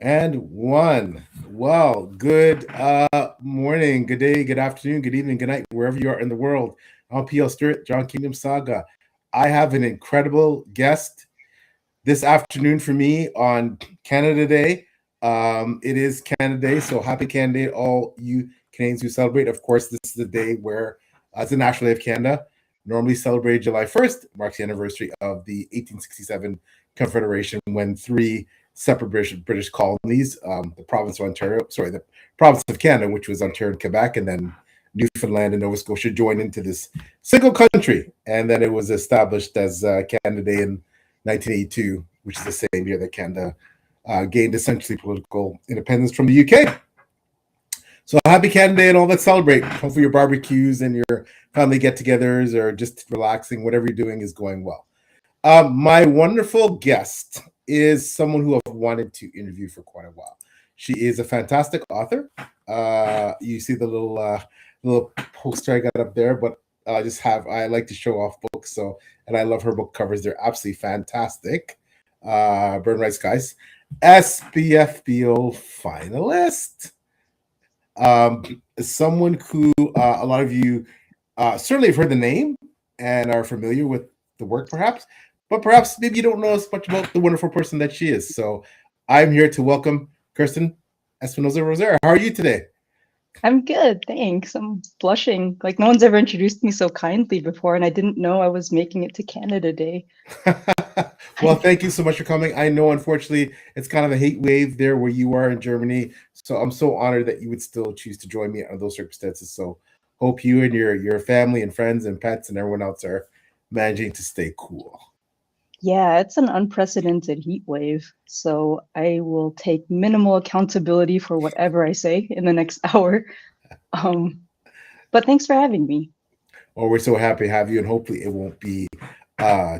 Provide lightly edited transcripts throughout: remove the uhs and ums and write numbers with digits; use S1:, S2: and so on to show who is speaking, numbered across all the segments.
S1: And one. Well, good morning, good day, good afternoon, good evening, good night, wherever you are in the world. I'm PL Stewart, John Kingdom Saga. I have an incredible guest this afternoon for me on Canada Day. It is Canada Day, so happy Canada Day, all you Canadians who celebrate. Of course, this is the day where it's the National Day of Canada. Normally celebrated July 1st, marks the anniversary of the 1867 Confederation when three separate British colonies, the province of Ontario, sorry, the province of Canada, which was Ontario and Quebec, and then Newfoundland and Nova Scotia joined into this single country. And then it was established as Canada Day in 1982, which is the same year that Canada gained essentially political independence from the UK. So happy Canada Day and all that celebrate. Hopefully your barbecues and your family get-togethers or just relaxing, whatever you're doing is going well. My wonderful guest is someone who I've wanted to interview for quite a while. She is a fantastic author. You see the little poster I got up there, but I like to show off books, so and I love her book covers. They're absolutely fantastic. Burn Red Skies, SPFBO finalist. Someone who a lot of you certainly have heard the name and are familiar with the work, but perhaps maybe you don't know as much about the wonderful person that she is. So I'm here to welcome Kerstin Espinosa Rosero. How are you today?
S2: I'm good, thanks. I'm blushing. Like no one's ever introduced me so kindly before, and I didn't know I was making it to Canada Day.
S1: Well, thank you so much for coming. I know, unfortunately, it's kind of a hate wave there where you are in Germany. So I'm so honored that you would still choose to join me under those circumstances. So hope you and your family and friends and pets and everyone else are managing to stay cool.
S2: Yeah, it's an unprecedented heat wave, so I will take minimal accountability for whatever I say in the next hour. Um, but thanks for having me.
S1: Well, we're so happy to have you, and hopefully it won't be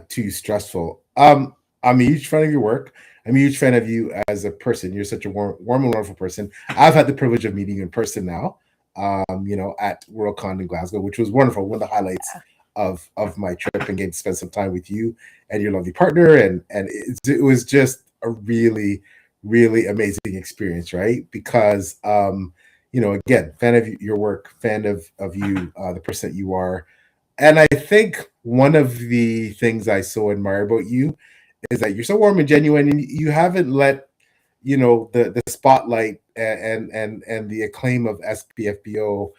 S1: too stressful. I'm a huge fan of your work. I'm a huge fan of you as a person. You're such a warm and wonderful person. I've had the privilege of meeting you in person now, at WorldCon in Glasgow, which was wonderful. One of the highlights of my trip and getting to spend some time with you and your lovely partner, and it was just a really, really amazing experience, right? Because again, fan of your work, fan of you, the person that you are, and I think one of the things I so admire about you is that you're so warm and genuine, and you haven't let the spotlight and the acclaim of SPFBO.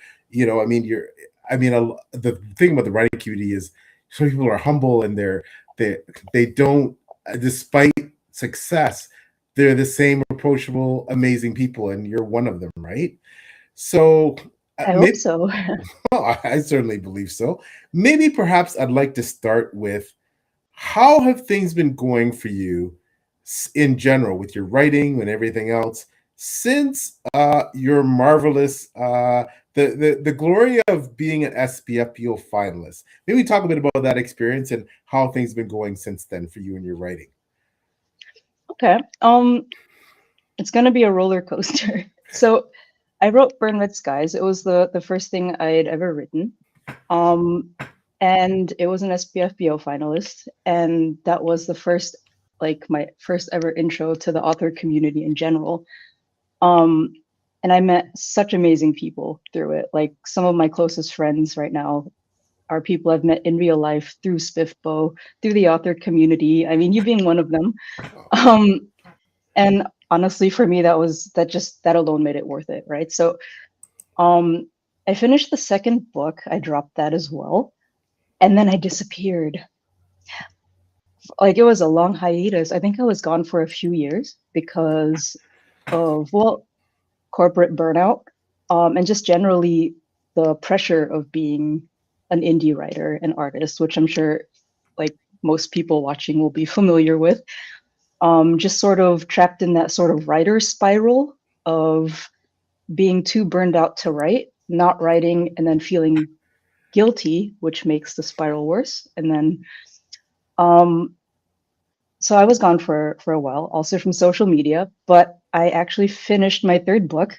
S1: I mean, the thing about the writing community is some people are humble and they they don't, despite success, they're the same approachable, amazing people, and you're one of them, right? So
S2: I hope
S1: maybe
S2: so.
S1: well, I certainly believe so. Maybe perhaps I'd like to start with how have things been going for you in general with your writing and everything else since your marvelous the glory of being an SPFPO finalist. Maybe talk a bit about that experience and how things been going since then for you and your writing.
S2: Okay. It's gonna be a roller coaster. So I wrote Burn Red Skies. It was the first thing I had ever written. Um, and it was an SPFBO finalist, and that was the first, like my first ever intro to the author community in general. Um, and I met such amazing people through it. Like some of my closest friends right now are people I've met in real life through SPFBO, through the author community. I mean, you being one of them. Um, and honestly, for me, that alone made it worth it, right? So um, I finished the second book. I dropped that as well, and then I disappeared. Like it was a long hiatus. I think I was gone for a few years because of, well, corporate burnout, and just generally the pressure of being an indie writer and artist, which I'm sure like most people watching will be familiar with. Just sort of trapped in that sort of writer spiral of being too burned out to write, not writing, and then feeling guilty, which makes the spiral worse. And then um, so I was gone for a while, also from social media, but I actually finished my third book.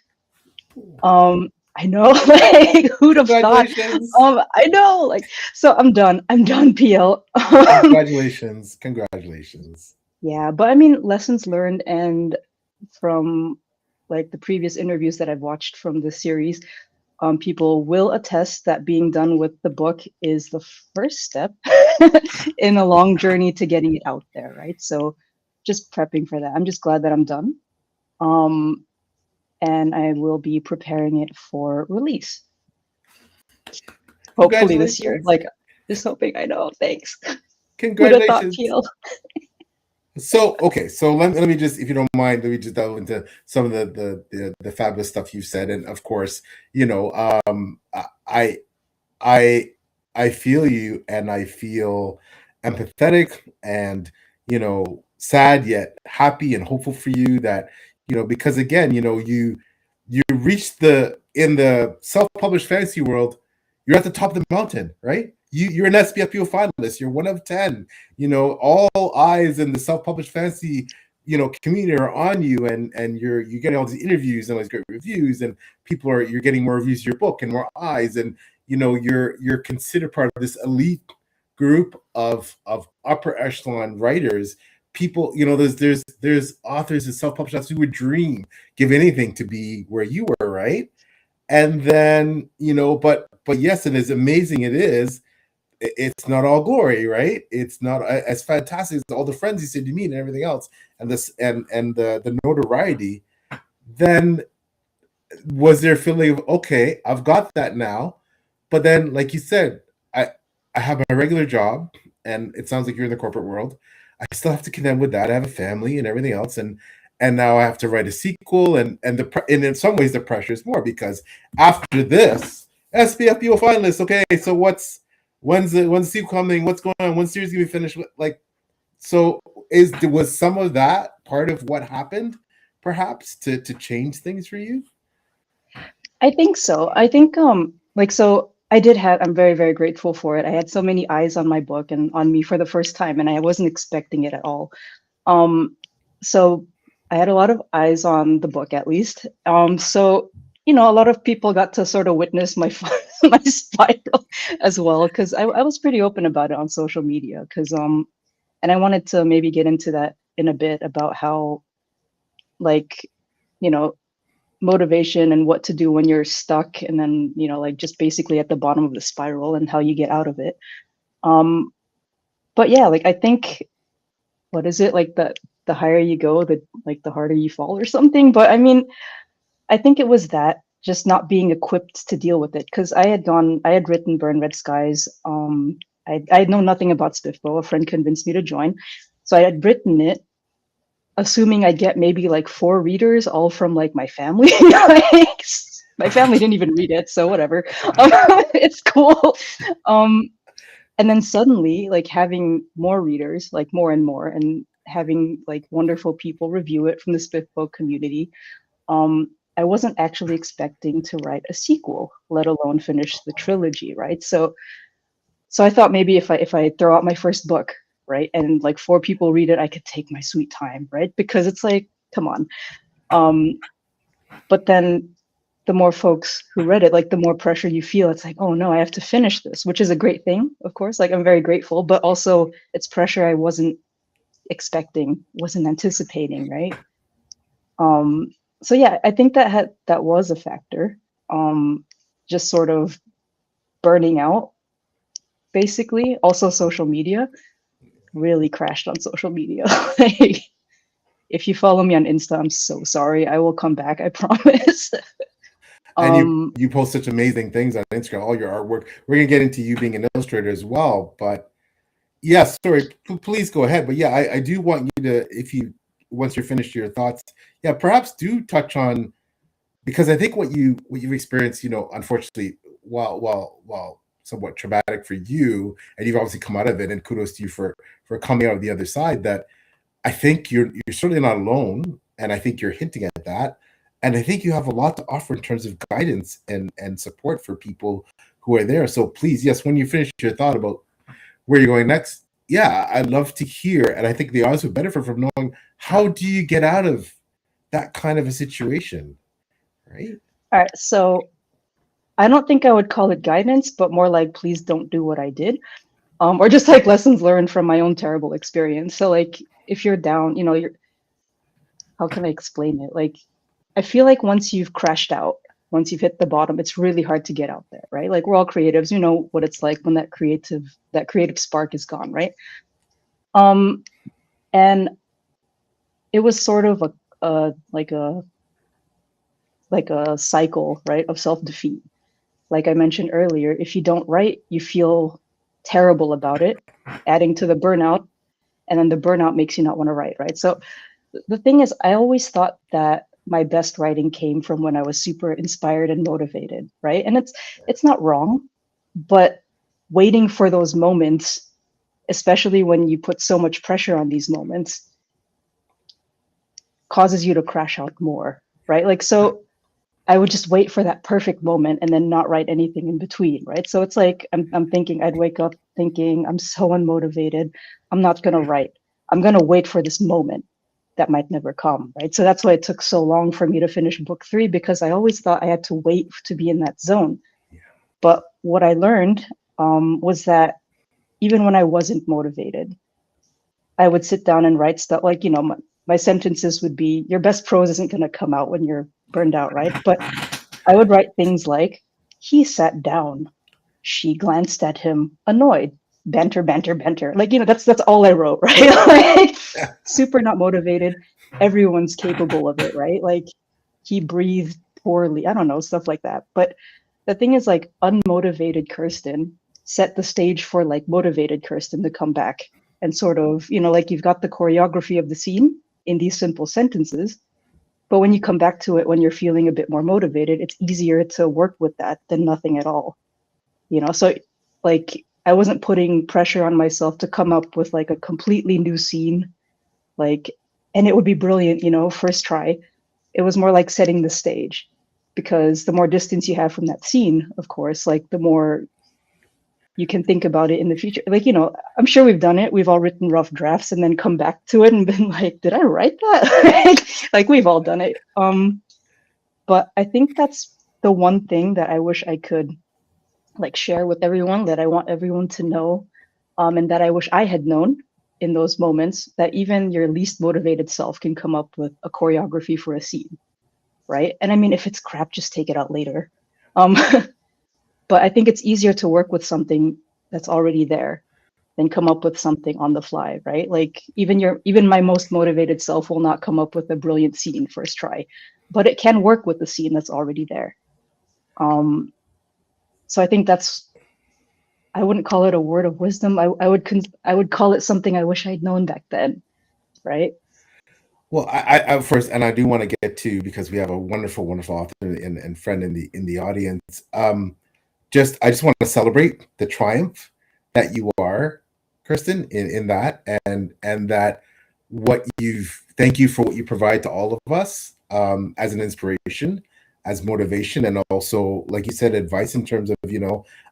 S2: I know, like who'd have thought?
S1: Congratulations.
S2: I know, like so I'm done. I'm done, PL.
S1: Congratulations. Congratulations.
S2: Yeah, but I mean, lessons learned, and from like the previous interviews that I've watched from the series, people will attest that being done with the book is the first step in a long journey to getting it out there, right? So just prepping for that. I'm just glad that I'm done. And I will be preparing it for release. Hopefully this year. Like, just hoping. I know. Thanks.
S1: Congratulations. So, okay, so let me just, if you don't mind, let me just delve into some of the fabulous stuff you've said. And of course, I feel you, and I feel empathetic and, sad yet happy and hopeful for you that, because again, you reached in the self-published fantasy world, you're at the top of the mountain, right? You're an SPFBO finalist. You're one of 10. All eyes in the self-published fantasy, community are on you, and you're getting all these interviews and all these great reviews, and you're getting more reviews of your book and more eyes, and you're considered part of this elite group of upper echelon writers. People, there's authors and self-published who would give anything to be where you were, right? And then, but yes, and as amazing it is, it's not all glory, right? It's not as fantastic as all the friends you said you meet and everything else, and this and the notoriety. Then was there a feeling of, okay, I've got that now, but then, like you said, I have my regular job, and it sounds like you're in the corporate world. I still have to contend with that. I have a family and everything else, and now I have to write a sequel, and in some ways the pressure is more because after this SPFBO finalist, okay, so when's the sequel coming? What's going on? When's the series gonna be finished? Like, so was some of that part of what happened, perhaps, to change things for you?
S2: I think so. I think so I'm very, very grateful for it. I had so many eyes on my book and on me for the first time, and I wasn't expecting it at all. So I had a lot of eyes on the book, at least. So a lot of people got to sort of witness my my spiral as well, because I was pretty open about it on social media. Because and I wanted to maybe get into that in a bit about how, like, motivation and what to do when you're stuck, and then like just basically at the bottom of the spiral and how you get out of it. But yeah, like I think, what is it, like the higher you go, the harder you fall or something. But I mean, I think it was that, just not being equipped to deal with it, because I had written Burn Red Skies. I know nothing about SPFBO. A friend convinced me to join, so I had written it assuming I'd get maybe like 4 readers, all from like my family. Like, my family didn't even read it, so whatever. It's cool. And then suddenly, like, having more readers, like more and more, and having like wonderful people review it from the SPFBO community. I wasn't actually expecting to write a sequel, let alone finish the trilogy, right? So I thought maybe if I throw out my first book, right, and like 4 people read it, I could take my sweet time, right? Because it's like, come on. But then the more folks who read it, like the more pressure you feel. It's like, oh no, I have to finish this, which is a great thing, of course. Like, I'm very grateful, but also it's pressure I wasn't expecting, wasn't anticipating, right? So yeah, I think that was a factor. Just sort of burning out, basically. Also, social media. Really crashed on social media. Like, if you follow me on Insta, I'm so sorry. I will come back, I promise.
S1: And you post such amazing things on Instagram, all your artwork. We're gonna get into you being an illustrator as well, but yes, sorry, please go ahead. But yeah, I do want you to, once you're finished your thoughts, yeah, perhaps do touch on, because I think what you've experienced, unfortunately, while somewhat traumatic for you, and you've obviously come out of it, and kudos to you for coming out of the other side, that I think you're certainly not alone, and I think you're hinting at that, and I think you have a lot to offer in terms of guidance and support for people who are there. So please, yes, when you finish your thought about where you're going next, yeah, I'd love to hear, and I think the audience would benefit from knowing, how do you get out of that kind of a situation, right?
S2: All right, so I don't think I would call it guidance, but more like, please don't do what I did, or just like lessons learned from my own terrible experience. So like, if you're down, how can I explain it? Like, I feel like once you've crashed out, once you've hit the bottom, it's really hard to get out there, right? Like we're all creatives, you know what it's like when that creative spark is gone, right? And it was sort of a like a like a cycle, right, of self-defeat. Like I mentioned earlier, if you don't write, you feel terrible about it, adding to the burnout, and then the burnout makes you not want to write, right? So the thing is, I always thought that my best writing came from when I was super inspired and motivated, right? And it's not wrong, but waiting for those moments, especially when you put so much pressure on these moments, causes you to crash out more, right? Like, so I would just wait for that perfect moment and then not write anything in between, right? So it's like I'm thinking, I'd wake up thinking I'm so unmotivated, I'm not gonna write. I'm gonna wait for this moment that might never come, right? So that's why it took so long for me to finish book 3, because I always thought I had to wait to be in that zone.
S1: Yeah.
S2: But what I learned was that even when I wasn't motivated, I would sit down and write stuff like, my sentences would be, your best prose isn't going to come out when you're burned out, right? But I would write things like, he sat down, she glanced at him, annoyed, banter, banter, banter. Like, that's all I wrote, right? Like, super not motivated. Everyone's capable of it, right? Like, he breathed poorly. I don't know, stuff like that. But the thing is, like, unmotivated Kerstin set the stage for like motivated Kerstin to come back and sort of, like you've got the choreography of the scene in these simple sentences. But when you come back to it, when you're feeling a bit more motivated, it's easier to work with that than nothing at all. So like I wasn't putting pressure on myself to come up with like a completely new scene, like, and it would be brilliant, first try. It was more like setting the stage, because the more distance you have from that scene, of course, like the more you can think about it in the future. Like, I'm sure we've done it. We've all written rough drafts and then come back to it and been like, did I write that? Like we've all done it. But I think that's the one thing that I wish I could like share with everyone, that I want everyone to know, and that I wish I had known in those moments, that even your least motivated self can come up with a choreography for a scene, right? And I mean, if it's crap, just take it out later. But I think it's easier to work with something that's already there than come up with something on the fly, right? Like even my most motivated self will not come up with a brilliant scene first try, but it can work with the scene that's already there. So I think I wouldn't call it a word of wisdom. I would call it something I wish I'd known back then, right?
S1: Well, I first, and I do want to get to, because we have a wonderful, wonderful author and friend in the audience. I just want to celebrate the triumph that you are, Kerstin, in that, and that thank you for what you provide to all of us, as an inspiration, as motivation, and also, like you said, advice in terms of,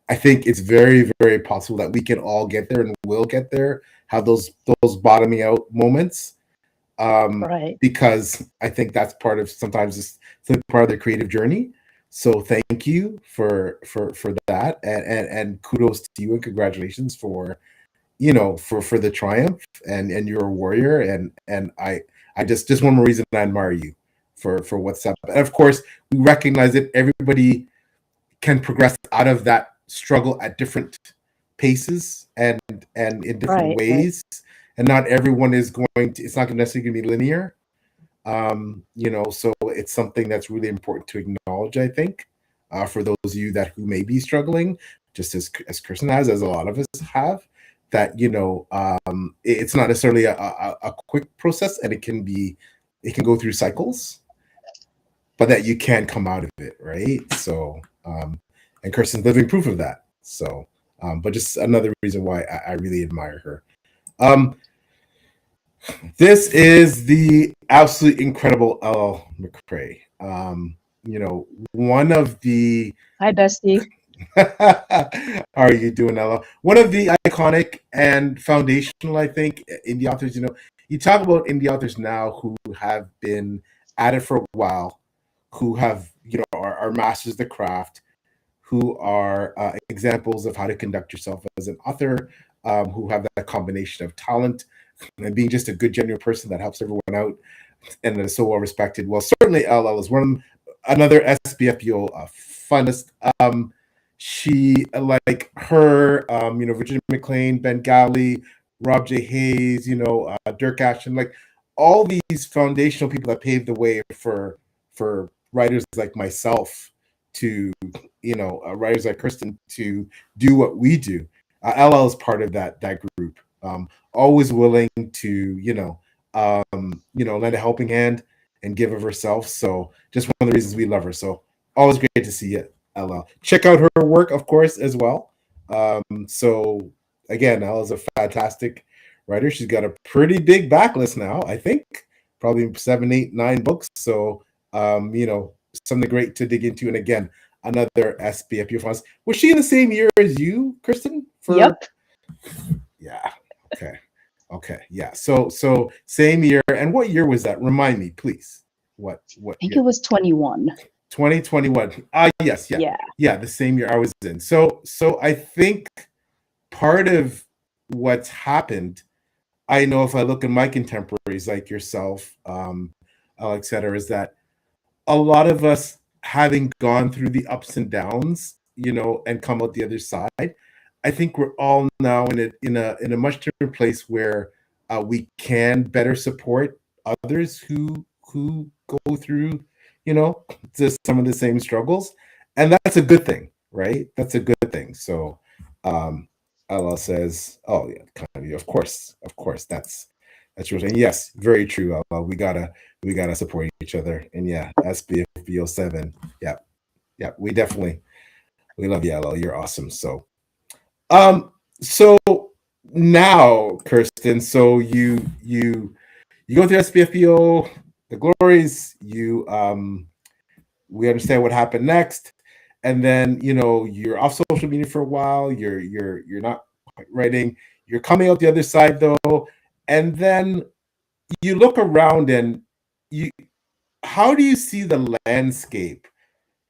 S1: I think it's very, very possible that we can all get there and will get there, have those bottoming out moments,
S2: Right.
S1: because I think that's sometimes it's part of the creative journey. So thank you for that, and kudos to you, and congratulations for for the triumph, and you're a warrior, and I just one more reason I admire you for what's up. And of course, we recognize that everybody can progress out of that struggle at different paces, and in different
S2: Right. Right.
S1: ways, and not everyone is going to. It's not necessarily going to be linear. So it's something that's really important to acknowledge, I think, for those of you who may be struggling, just as Kerstin has, as a lot of us have, that it's not necessarily a quick process, and it can go through cycles, but that you can come out of it, right? So, and Kerstin's living proof of that. So, but just another reason why I really admire her. This is the absolutely incredible L. McCrae. One of the.
S2: Hi, bestie.
S1: How are you doing, Ella? One of the iconic and foundational, I think, indie authors. You talk about indie authors now who have been at it for a while, who have, are masters of the craft, who are examples of how to conduct yourself as an author, who have that combination of talent and being just a good, genuine person that helps everyone out. and that is so well respected. Well, certainly LL is one another SPFBO finalist. She like her, Virginia McLean, Ben Galley, Rob J. Hayes, Dirk Ashton, like all these foundational people that paved the way for writers like myself to, writers like Kerstin to do what we do. LL is part of that group. Always willing to, lend a helping hand and give of herself. So just one of the reasons we love her. So always great to see you, LL. Check out her work, of course, as well. So again, LL is a fantastic writer. She's got a pretty big backlist now, I think, probably 7, 8, 9 books. So, something great to dig into. And again, another SPFBO finalist. Was she in the same year as you, Kerstin?
S2: Yep.
S1: Yeah. Okay. Yeah. So same year. And what year was that? Remind me, please. What
S2: I think it was 21.
S1: 2021. Yes.
S2: Yeah.
S1: Yeah. The same year I was in. So I think part of what's happened, I know if I look at my contemporaries like yourself, et cetera, is that a lot of us having gone through the ups and downs, and come out the other side, I think we're all now in a much different place where we can better support others who go through, some of the same struggles, and that's a good thing, right? That's a good thing. So, Allah says, "Oh yeah, kind of, of course, that's true." And yes, very true. Allah, we gotta support each other. And yeah, SPFBO 7. Yeah, we love you, Allah. You're awesome. So, so now, Kerstin, so you go through SPFBO, the glories. We understand what happened next, and then you're off social media for a while. You're not writing. You're coming out the other side though, and then you look around and you. How do you see the landscape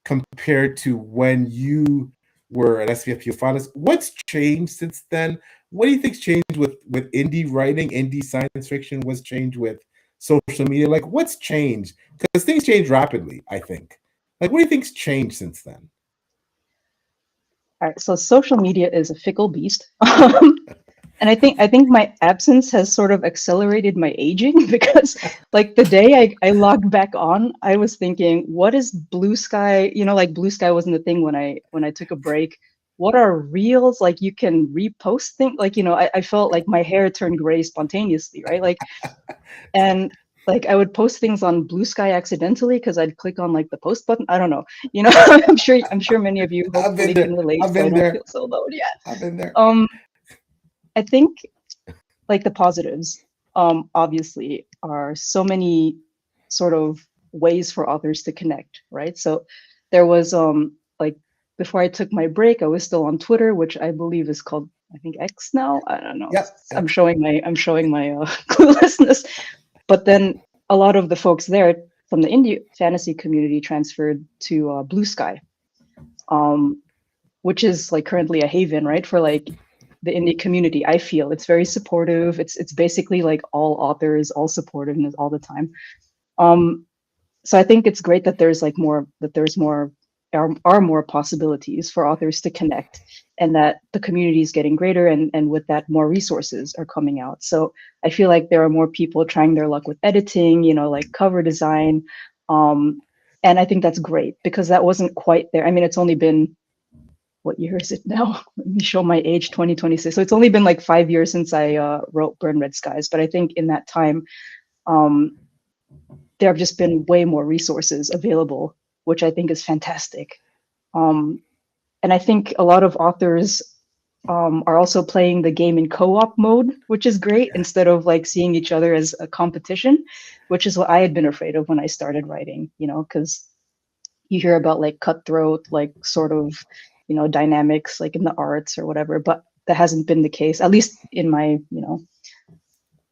S1: compared to when you were an SPFBO finalist? What's changed since then? What do you think's changed with indie writing, indie science fiction? What's changed with social media? Like, what's changed? Because things change rapidly, I think. Like, what do you think's changed since then?
S2: All right, so social media is a fickle beast. And I think my absence has sort of accelerated my aging because like the day I logged back on, I was thinking, what is Blue Sky? Like Blue Sky wasn't a thing when I took a break. What are reels? Like you can repost things. Like, I felt like my hair turned gray spontaneously, right? Like, and like I would post things on Blue Sky accidentally because I'd click on like the post button. I don't know. I'm sure many of you hopefully can relate.
S1: I've been
S2: so I don't
S1: there.
S2: feel so alone. Yeah.
S1: I've been there.
S2: I think like the positives, obviously, are so many sort of ways for authors to connect, right? So there was like before I took my break, I was still on Twitter, which I believe is called, I think, X now. I don't know.
S1: Yep.
S2: I'm showing my cluelessness. But then a lot of the folks there from the indie fantasy community transferred to Blue Sky, which is like currently a haven, right, for like the indie community. I feel it's very supportive. It's basically like all authors, all supportiveness all the time. So I think it's great that there's like more, that there's more, are more possibilities for authors to connect, and that the community is getting greater, and with that more resources are coming out. So I feel like there are more people trying their luck with editing, like cover design. And I think that's great because that wasn't quite there. I mean, it's only been, what year is it now? Let me show my age, 2026. So it's only been like 5 years since I wrote Burn Red Skies. But I think in that time, there have just been way more resources available, which I think is fantastic. And I think a lot of authors are also playing the game in co-op mode, which is great, instead of like seeing each other as a competition, which is what I had been afraid of when I started writing, because you hear about like cutthroat, like sort of, dynamics like in the arts or whatever, but that hasn't been the case, at least in my,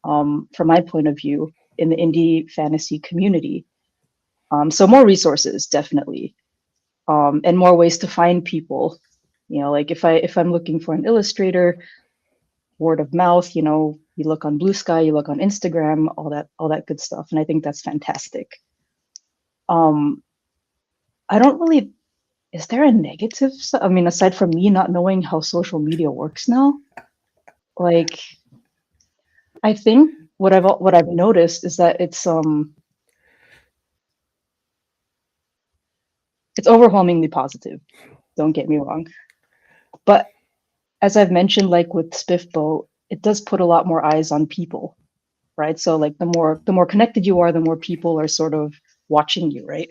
S2: from my point of view, in the indie fantasy community. So more resources, definitely, and more ways to find people. Like if I'm looking for an illustrator, word of mouth, You look on Blue Sky, you look on Instagram, all that good stuff, and I think that's fantastic. I don't really. Is there a negative? I mean, aside from me not knowing how social media works now, like I think what I've noticed is that it's overwhelmingly positive. Don't get me wrong, but as I've mentioned, like with SPFBO, it does put a lot more eyes on people, right? So like the more connected you are, the more people are sort of watching you, right?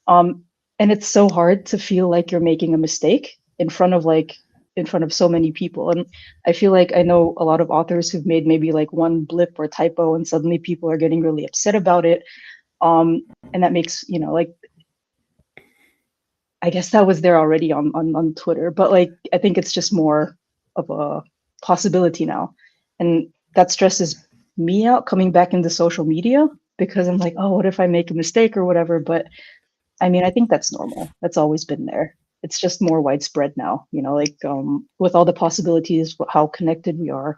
S2: Um, and it's so hard to feel like you're making a mistake in front of so many people. And I feel like I know a lot of authors who've made maybe like one blip or typo, and suddenly people are getting really upset about it. And that makes, you know, like I guess that was there already on Twitter, but like I think it's just more of a possibility now. And that stresses me out coming back into social media because I'm like, oh, what if I make a mistake or whatever? But I mean, I think that's normal. That's always been there. It's just more widespread now, you know, like with all the possibilities, how connected we are.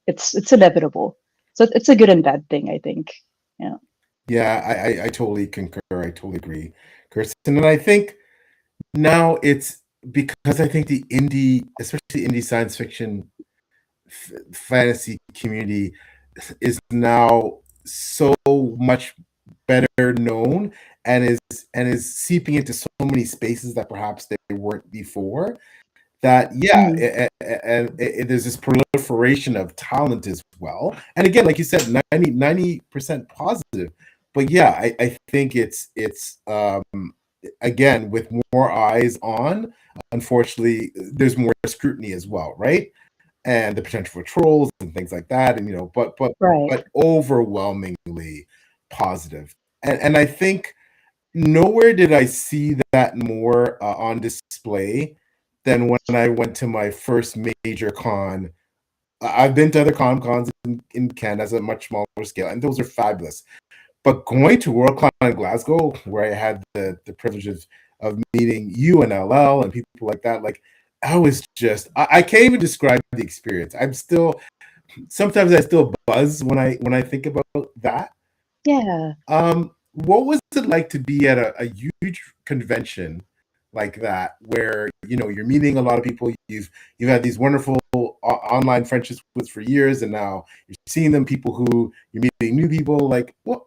S2: It's inevitable. So it's a good and bad thing, I think. Yeah.
S1: Yeah, I totally concur. I totally agree, Kirsten. And I think now it's because I think the indie, especially indie science fiction fantasy community, is now so much better known and is seeping into so many spaces that perhaps they weren't before. That yeah,
S2: Mm,
S1: and there's this proliferation of talent as well. And again, like you said, 90% positive. But yeah, I think it's again with more eyes on. Unfortunately, there's more scrutiny as well, right? And the potential for trolls and things like that. And
S2: right.
S1: but overwhelmingly positive. And I think nowhere did I see that more on display than when I went to my first major con. I've been to other cons in Canada at a much smaller scale, and those are fabulous. But going to WorldCon in Glasgow, where I had the privilege of meeting you and LL and people like that, like I was just I can't even describe the experience. I'm still sometimes I still buzz when I think about that.
S2: Yeah.
S1: What was it like to be at a huge convention like that, where you're meeting a lot of people you've had these wonderful online friendships with for years, and now you're seeing them, people who you're meeting new people. Like, what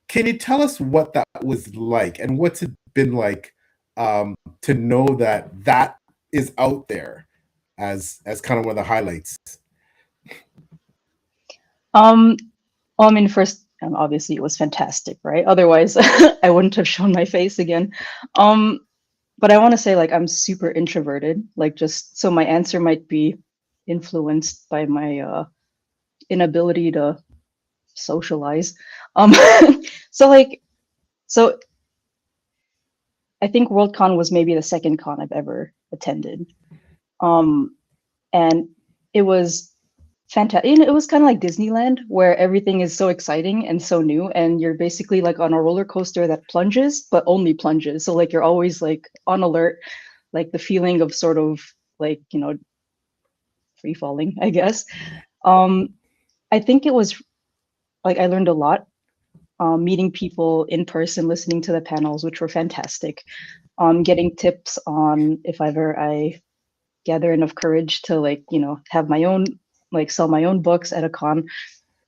S1: can you tell us what that was like, and what's it been like to know that that is out there as kind of one of the highlights?
S2: Um, well, I mean, first, obviously it was fantastic, right? Otherwise, I wouldn't have shown my face again. Um, but I want to say, like, I'm super introverted. Like, just so my answer might be influenced by my inability to socialize. Um, so like, so I think Worldcon was maybe the second con I've ever attended. Um, and it was fantastic. You know, it was kind of like Disneyland, where everything is so exciting and so new, and you're basically like on a roller coaster that plunges, but only plunges. So like you're always like on alert, like the feeling of sort of like, you know, free falling, I guess. Um, I think it was like I learned a lot, meeting people in person, listening to the panels, which were fantastic. Getting tips on if ever I gather enough courage to like, you know, have my own, like sell my own books at a con,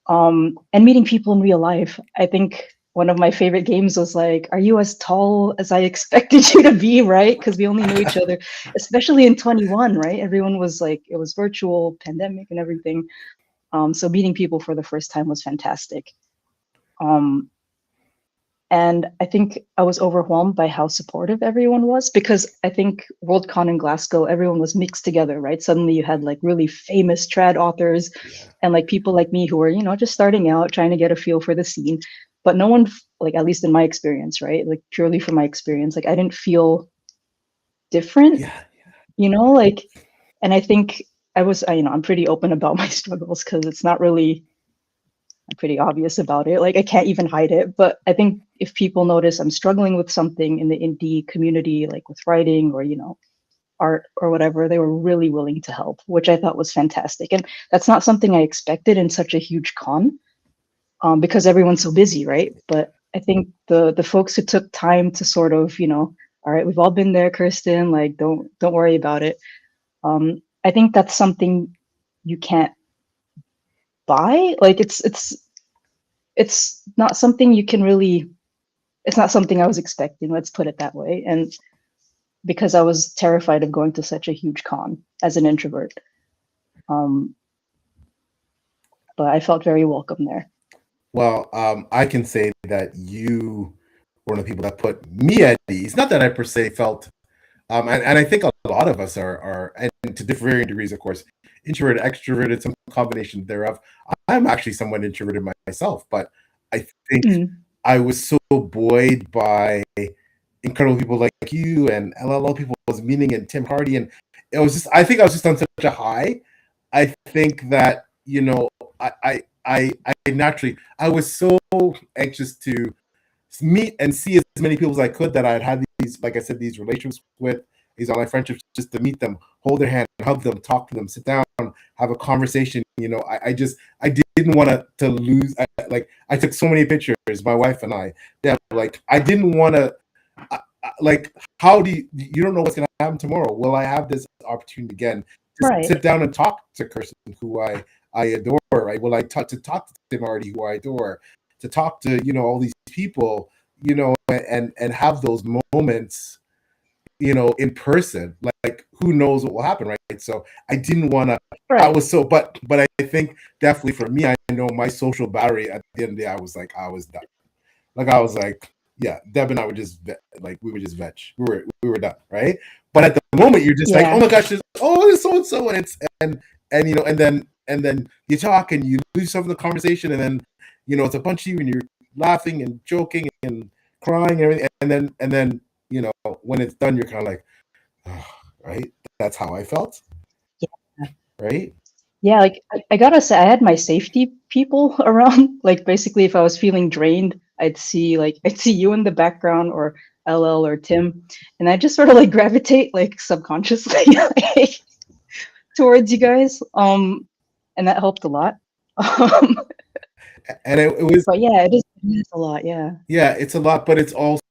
S2: and meeting people in real life. I think one of my favorite games was like, are you as tall as I expected you to be, right? Because we only knew each other, especially in 21, right? Everyone was like, it was virtual, pandemic and everything. So meeting people for the first time was fantastic. Um, and I think I was overwhelmed by how supportive everyone was, because I think Worldcon in Glasgow, everyone was mixed together, right? Suddenly you had like really famous trad authors
S1: Yeah.
S2: and like people like me who were, you know, just starting out, trying to get a feel for the scene. But no one, like, at least in my experience, right? Like purely from my experience, like I didn't feel different,
S1: Yeah.
S2: you know, like, and I think you know, I'm pretty open about my struggles because it's not really pretty obvious about it. Like I can't even hide it. But I think if people notice I'm struggling with something in the indie community, like with writing or, you know, art or whatever, they were really willing to help, which I thought was fantastic. And that's not something I expected in such a huge con, because everyone's so busy, right? But I think the folks who took time to sort of, all right, we've all been there, Kirsten, like don't worry about it. I think that's something you can't buy. Like it's not something you can really. It's not something I was expecting. Let's put it that way. And because I was terrified of going to such a huge con as an introvert, but I felt very welcome there.
S1: Well, I can say that you were one of the people that put me at ease. Not that I per se felt, and I think a lot of us are, and to varying degrees, of course, introverted, extroverted, some combination thereof. I'm actually somewhat introverted myself, but I think I was so buoyed by incredible people like you and LLO people I was meeting, and Tim Hardy, and it was just, I think I was just on such a high. I think that, I naturally, I was so anxious to meet and see as many people as I could that I had these, like I said, these relationships with, these online friendships, just to meet them, hold their hand, hug them, talk to them, sit down, have a conversation. I didn't want to lose. I took so many pictures, my wife and I, that like, I didn't want to, like, how do you don't know what's going to happen tomorrow. Will I have this opportunity again to sit down and talk to Kerstin, who I adore, right? Will I talk to Tim Hardy, who I adore, to talk to, all these people, and have those moments, in person. Like, who knows what will happen, right? So I didn't want to, I was so, but I think definitely for me, I know my social battery at the end of the day, I was done. Like, I was like, yeah, Deb and I were just we were just veg. We were done, right? But at the moment, you're just like, oh my gosh, there's so and so, and and then you talk and you lose yourself in the conversation, and then it's a bunch of you and you're laughing and joking and crying and everything, and then when it's done, you're kind of like, oh, right? That's how I felt.
S2: Yeah.
S1: Right.
S2: Yeah, like I gotta say, I had my safety people around. Like, basically, if I was feeling drained, I'd see you in the background, or LL or Tim, and I just sort of like gravitate like subconsciously like, towards you guys. And that helped a lot.
S1: And it was,
S2: but yeah, it is a lot. Yeah.
S1: Yeah, it's a lot, but it's also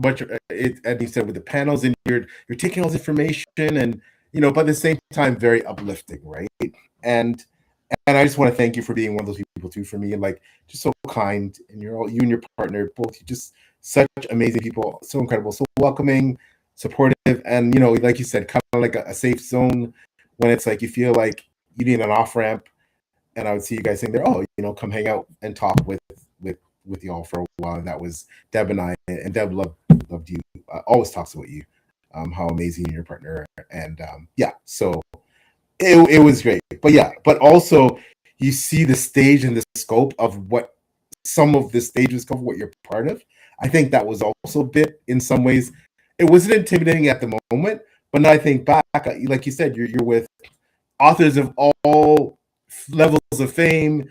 S1: much. And you said with the panels, and you're taking all this information, and but at the same time, very uplifting, right? And I just want to thank you for being one of those people too for me, and like, just so kind, and you and your partner, both just such amazing people, so incredible, so welcoming, supportive, and like you said, kind of like a safe zone when it's like you feel like you need an off ramp. And I would see you guys saying there, oh, come hang out and talk with y'all for a while. And that was Deb and I, and Deb loved you. Always talks about you, how amazing your partner, and yeah. So it was great, but also you see the stage and the scope of what some of the stages of what you're part of. I think that was also a bit, in some ways, it wasn't intimidating at the moment, but now I think back, like you said, you're with authors of all levels of fame,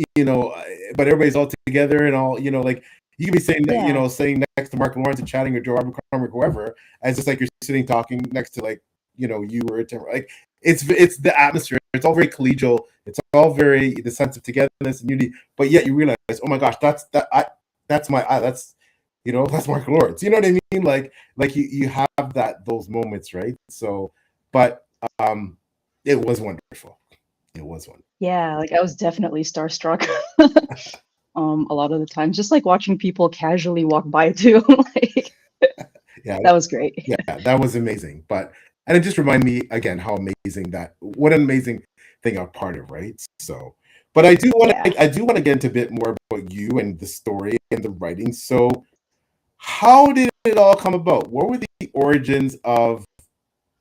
S1: but everybody's all together and all, like, you can be sitting, sitting next to Mark Lawrence and chatting, or Joe Robert Crummer, whoever, as just like you're sitting talking next to, like, you or Tim. Like, it's the atmosphere. It's all very collegial. It's all very, the sense of togetherness and unity. But yet you realize, oh my gosh, that's Mark Lawrence. You know what I mean? Like you have those moments, right? So, but it was wonderful. It was one.
S2: Yeah, like I was definitely starstruck. A lot of the times, just like watching people casually walk by too. Like,
S1: yeah,
S2: that was great.
S1: Yeah, that was amazing. And it just reminded me again how amazing what an amazing thing I'm part of, right? So, but I do want to get into a bit more about you and the story and the writing. So, how did it all come about? What were the origins of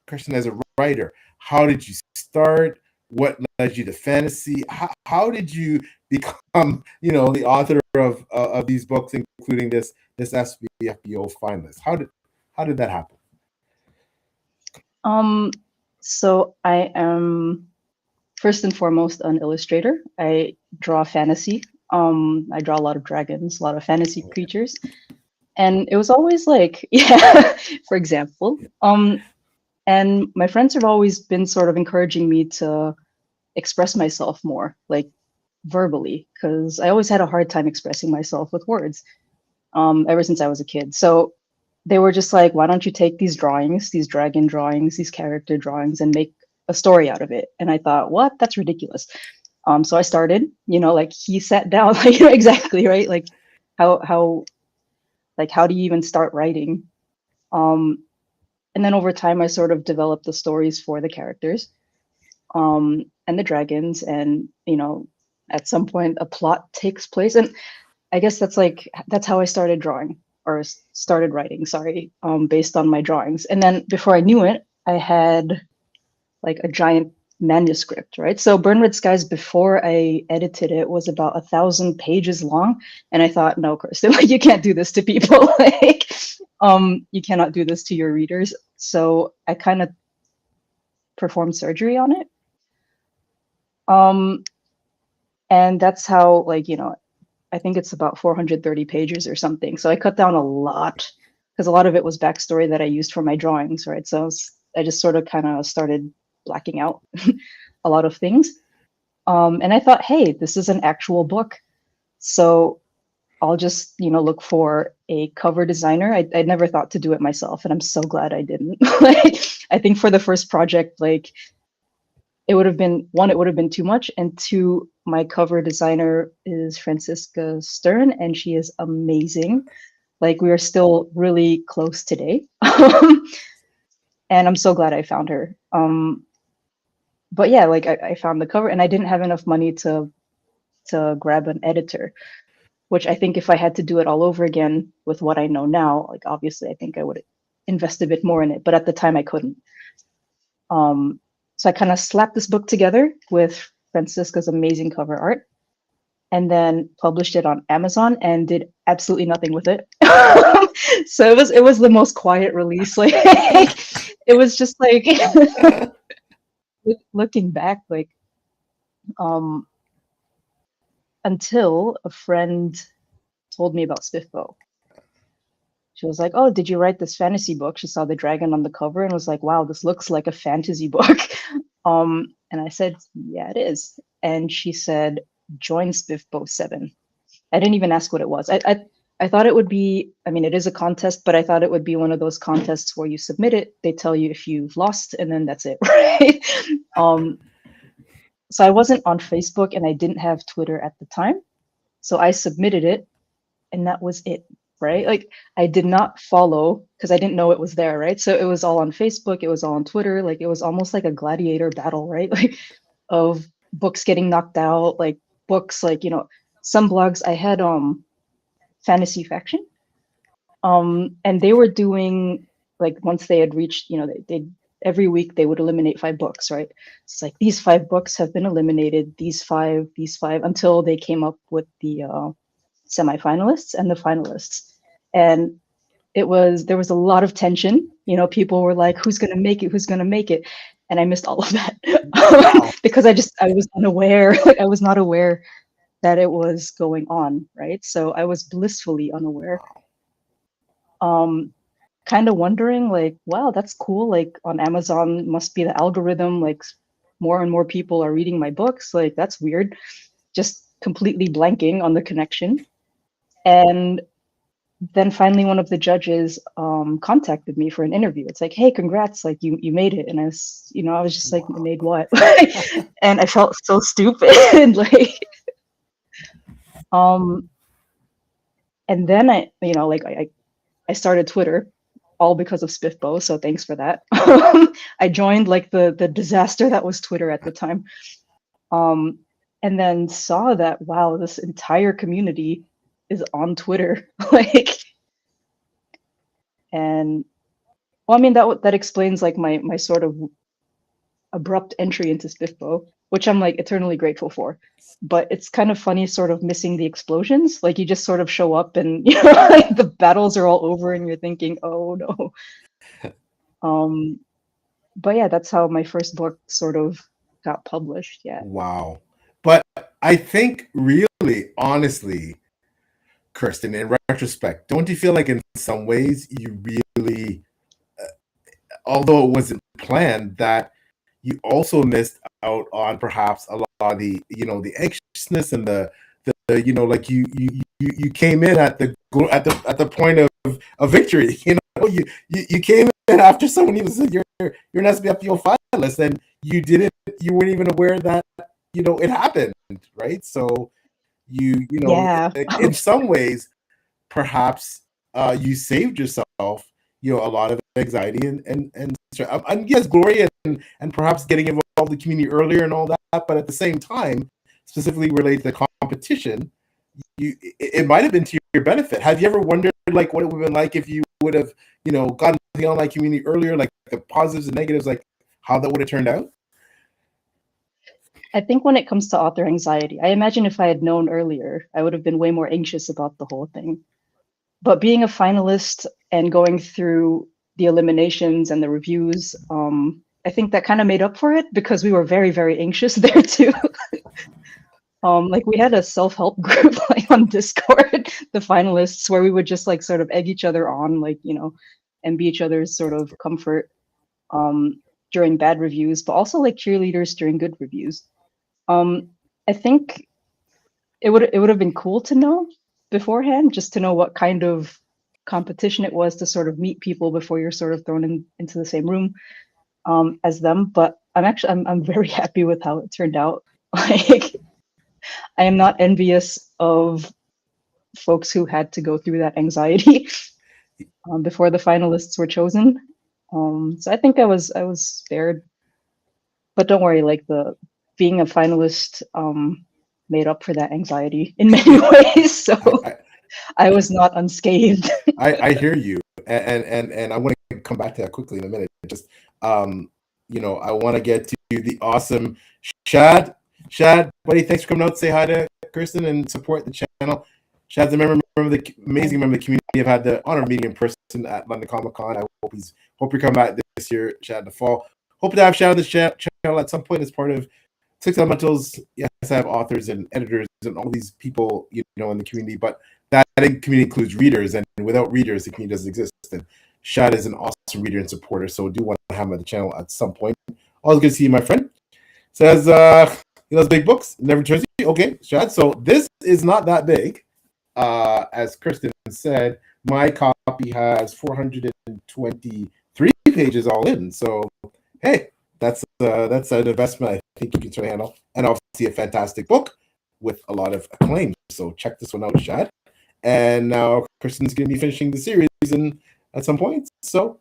S1: Kerstin as a writer? How did you start? What led you to fantasy? How did you become, the author of these books, including this SPFBO Finalist? How did that happen?
S2: So I am first and foremost an illustrator. I draw fantasy. I draw a lot of dragons, a lot of fantasy creatures. And it was always like, for example, And my friends have always been sort of encouraging me to express myself more, like verbally, because I always had a hard time expressing myself with words, ever since I was a kid. So they were just like, why don't you take these drawings, these dragon drawings, these character drawings, and make a story out of it? And I thought, what? That's ridiculous. So I started, like he sat down, like, exactly, right? Like how do you even start writing? And then over time, I sort of developed the stories for the characters, and the dragons, and at some point a plot takes place, and I guess that's how I started drawing, or started writing, sorry, based on my drawings. And then before I knew it, I had like a giant manuscript, right? So Burn Red Skies, before I edited it, was about 1,000 pages long. And I thought, no, Kerstin, like, you can't do this to people. Like, you cannot do this to your readers. So I kind of performed surgery on it. And that's how, like, I think it's about 430 pages or something. So I cut down a lot, because a lot of it was backstory that I used for my drawings, right? So I just sort of kind of started blacking out a lot of things. And I thought, hey, this is an actual book. So I'll just, look for a cover designer. I never thought to do it myself, and I'm so glad I didn't. Like, I think for the first project, like, it would have been, one, it would have been too much, and two, my cover designer is Franziska Stern, and she is amazing. Like, we are still really close today. And I'm so glad I found her. But yeah, like, I found the cover, and I didn't have enough money to grab an editor, which I think if I had to do it all over again with what I know now, like, obviously I think I would invest a bit more in it, but at the time I couldn't. So I kind of slapped this book together with Francisca's amazing cover art, and then published it on Amazon, and did absolutely nothing with it. So it was the most quiet release. Like, it was just like, looking back, like, until a friend told me about SPFBO. She was like, oh, did you write this fantasy book? She saw the dragon on the cover and was like, wow, this looks like a fantasy book. And I said, yeah, it is. And she said, join SPFBO 7. I didn't even ask what it was. I thought it would be, I mean, it is a contest, but I thought it would be one of those contests where you submit it, they tell you if you've lost, and then that's it, right? So I wasn't on Facebook, and I didn't have Twitter at the time. So I submitted it, and that was it, right? Like, I did not follow, because I didn't know it was there, right? So it was all on Facebook, it was all on Twitter, like, it was almost like a gladiator battle, right? Like, of books getting knocked out, like, books, like, some blogs. I had Fantasy Faction, and they were doing, like, once they had reached, they every week they would eliminate 5 books, right? It's like, these 5 books have been eliminated, these five, until they came up with the semifinalists and the finalists. And there was a lot of tension. People were like, who's going to make it? Who's going to make it? And I missed all of that. Because I was unaware. Like, I was not aware that it was going on, right? So I was blissfully unaware. Kind of wondering, like, wow, that's cool. Like, on Amazon must be the algorithm, like, more and more people are reading my books. Like, that's weird. Just completely blanking on the connection. And then finally one of the judges contacted me for an interview. It's like, hey, congrats, like, you made it. And I was just like, wow. Made what? And I felt so stupid. Like, and then I started Twitter, all because of SPFBO, so thanks for that. I joined, like, the disaster that was Twitter at the time, and then saw that, wow, this entire community is on Twitter. Like, and well, I mean, that explains, like, my sort of abrupt entry into SPFBO, which I'm, like, eternally grateful for. But it's kind of funny, sort of missing the explosions. Like, you just sort of show up, and like, the battles are all over, and you're thinking, oh no. But yeah, that's how my first book sort of got published. Yeah.
S1: Wow. But I think, really, honestly, Kerstin, in retrospect, don't you feel like in some ways you really, although it wasn't planned that you also missed out on perhaps a lot of the, the anxiousness and the like you came in at the point of victory. You came in after someone even said you're an SPFBO finalist, and you weren't even aware that it happened, right? So
S2: Yeah.
S1: in some ways, perhaps you saved yourself a lot of anxiety and yes, glory and perhaps getting involved in the community earlier and all that, but at the same time, specifically related to the competition, it might have been to your benefit. Have you ever wondered like what it would have been like if you would have gotten the online community earlier, like the positives and negatives, like how that would have turned out?
S2: I think when it comes to author anxiety, I imagine if I had known earlier, I would have been way more anxious about the whole thing. But being a finalist and going through the eliminations and the reviews, I think that kind of made up for it, because we were very, very anxious there too. Like we had a self-help group like on Discord, the finalists, where we would just like sort of egg each other on, like, and be each other's sort of comfort during bad reviews, but also like cheerleaders during good reviews. I think it would have been cool to know beforehand, just to know what kind of competition it was, to sort of meet people before you're sort of thrown into the same room as them. But I'm very happy with how it turned out. Like, I am not envious of folks who had to go through that anxiety before the finalists were chosen. So I think I was spared. But don't worry, like being a finalist made up for that anxiety in many ways. So I was not unscathed.
S1: I hear you, and I want to come back to that quickly in a minute. Just I want to get to the awesome Shad, buddy. Thanks for coming out. Say hi to Kerstin and support the channel. Shad's a member of the amazing member of the community. I've had the honor of meeting in person at London Comic Con. I hope you're coming back this year, Shad, in the fall. Hope to have Shad on this channel at some point as part of Six Elementals. Yes, I have authors and editors and all these people, in the community, but that community includes readers, and without readers, the community doesn't exist. And Shad is an awesome reader and supporter, so I do want to have him on the channel at some point. Always good to see you, my friend. Says he loves big books, never turns you. Okay, Shad. So this is not that big. As Kerstin said, my copy has 423 pages all in. So hey, that's an investment I think you can certainly handle, and obviously a fantastic book with a lot of acclaim. So check this one out, Shad. And now Kerstin's going to be finishing the series at some point. So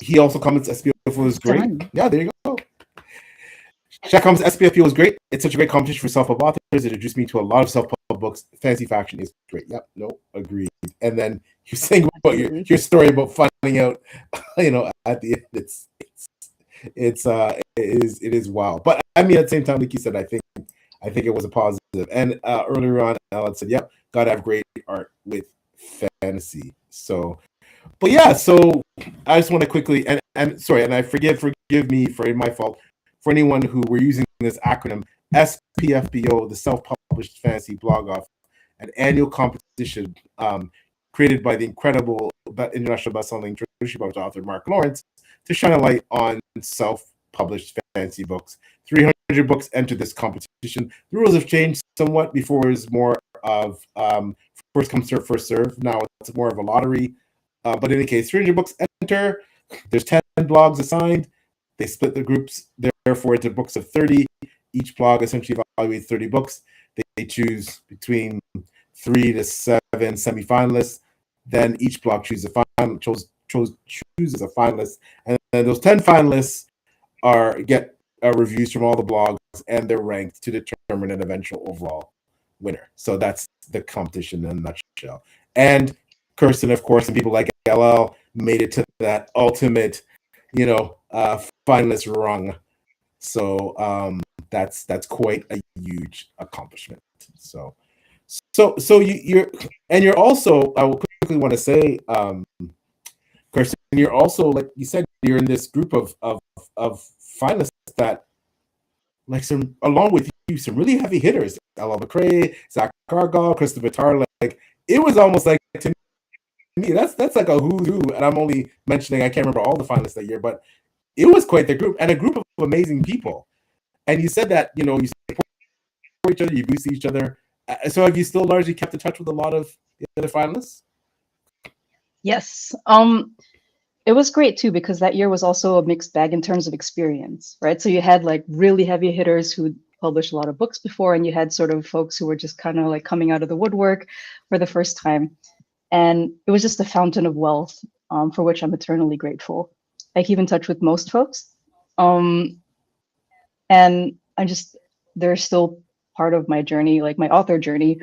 S1: he also comments SPFBO was great. Done. Yeah, there you go. Shad comments SPFBO was great. It's such a great competition for self-help authors. It introduced me to a lot of self-help books. Fantasy Faction is great. Yep, no, agreed. And then you're saying about your story about finding out, at the end, it is wow. But I mean, at the same time, like you said, I think it was a positive. And earlier on, Ellen said, "Yep, gotta have great art with fantasy." So, but yeah. So I just want to quickly and sorry, and I forgive me for my fault for anyone who were using this acronym SPFBO, the Self-Published Fantasy Blog Off, an annual competition created by the incredible international best-selling traditional author Mark Lawrence to shine a light on self-published fantasy books. 300 books entered this competition. The rules have changed somewhat. Before it was more of first come, first serve. Now it's more of a lottery. But in any case, 300 books enter. There's 10 blogs assigned. They split the groups, therefore, into books of 30. Each blog essentially evaluates 30 books. They choose between 3 to 7 semifinalists. Then each blog chooses a a finalist, and then those 10 finalists get reviews from all the blogs, and they're ranked to determine an eventual overall winner. So that's the competition in a nutshell. And Kerstin, of course, and people like LL made it to that ultimate, finalist rung. So that's quite a huge accomplishment. So you're also, I will quickly want to say, Kerstin, you're also, like you said, you're in this group of finalists that, like, along with you, some really heavy hitters. Ella McCrae, Zach Cargill, Christopher Tar. Like, it was almost like, to me, that's like a who's who. And I'm only mentioning, I can't remember all the finalists that year, but it was quite the group, and a group of amazing people. And you said that, you know, you support each other, you boost each other. So have you still largely kept in touch with a lot of the other finalists?
S2: Yes. It was great too, because that year was also a mixed bag in terms of experience, right? So you had like really heavy hitters who published a lot of books before, and you had sort of folks who were just kind of like coming out of the woodwork for the first time. And it was just a fountain of wealth, for which I'm eternally grateful. I keep in touch with most folks. And they're still part of my journey, like my author journey.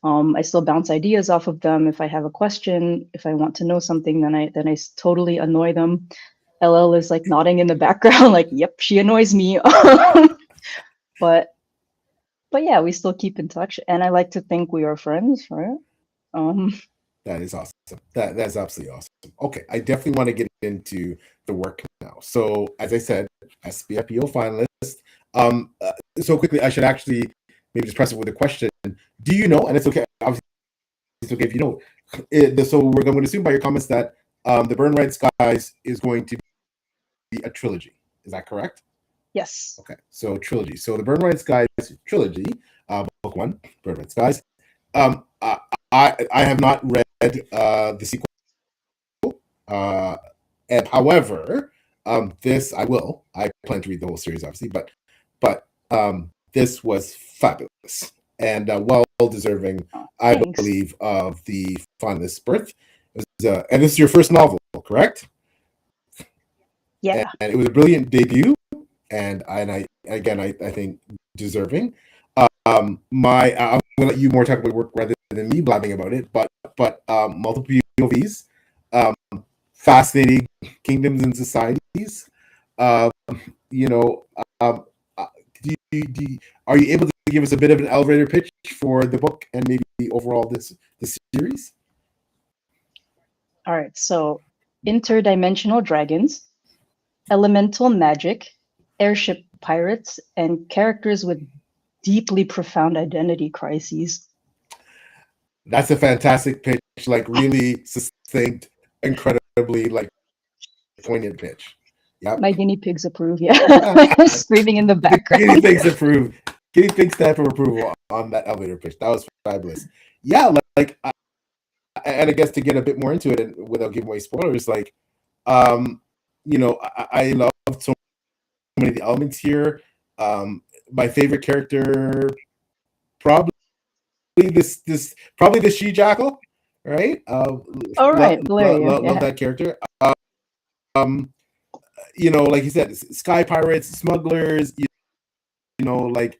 S2: I still bounce ideas off of them. If I have a question, if I want to know something, then I totally annoy them. LL is like nodding in the background, like, yep, she annoys me. but yeah, we still keep in touch, and I like to think we are friends, right?
S1: That is awesome. That's absolutely awesome. Okay, I definitely want to get into the work now. So, as I said, SPFBO finalist. So quickly, I should actually maybe just press it with a question. Do you know? And it's okay. Obviously, it's okay if you know. So we're going to assume by your comments that the Burn Red Skies is going to be a trilogy. Is that correct?
S2: Yes.
S1: Okay, so trilogy. So the Burn Red Skies trilogy, book one, Burn Red Skies. I have not read the sequel, and however, this I will. I plan to read the whole series, obviously, but this was fabulous and well deserving, I
S2: Thanks.
S1: believe, of the finalist berth. And this is your first novel, correct?
S2: Yeah.
S1: And it was a brilliant debut, and I think deserving. I'm gonna let you more talk about work rather than me blabbing about it, but multiple POVs, fascinating kingdoms and societies. Um, you know, are you able to give us a bit of an elevator pitch for the book and maybe overall this series?
S2: All right. So, interdimensional dragons, elemental magic, airship pirates, and characters with deeply profound identity crises.
S1: That's a fantastic pitch, like really succinct, incredibly like poignant pitch. Yep.
S2: My guinea pigs approve, yeah. Screaming in the
S1: Guinea
S2: background.
S1: pigs approve. Guinea pigs stand for approval on that elevator pitch. That was fabulous. Yeah, and I guess to get a bit more into it and without giving away spoilers, like, I love so many of the elements here. My favorite character, probably probably the she jackal, right?
S2: All right, Valeria.
S1: Love that character. Like you said, sky pirates, smugglers. Like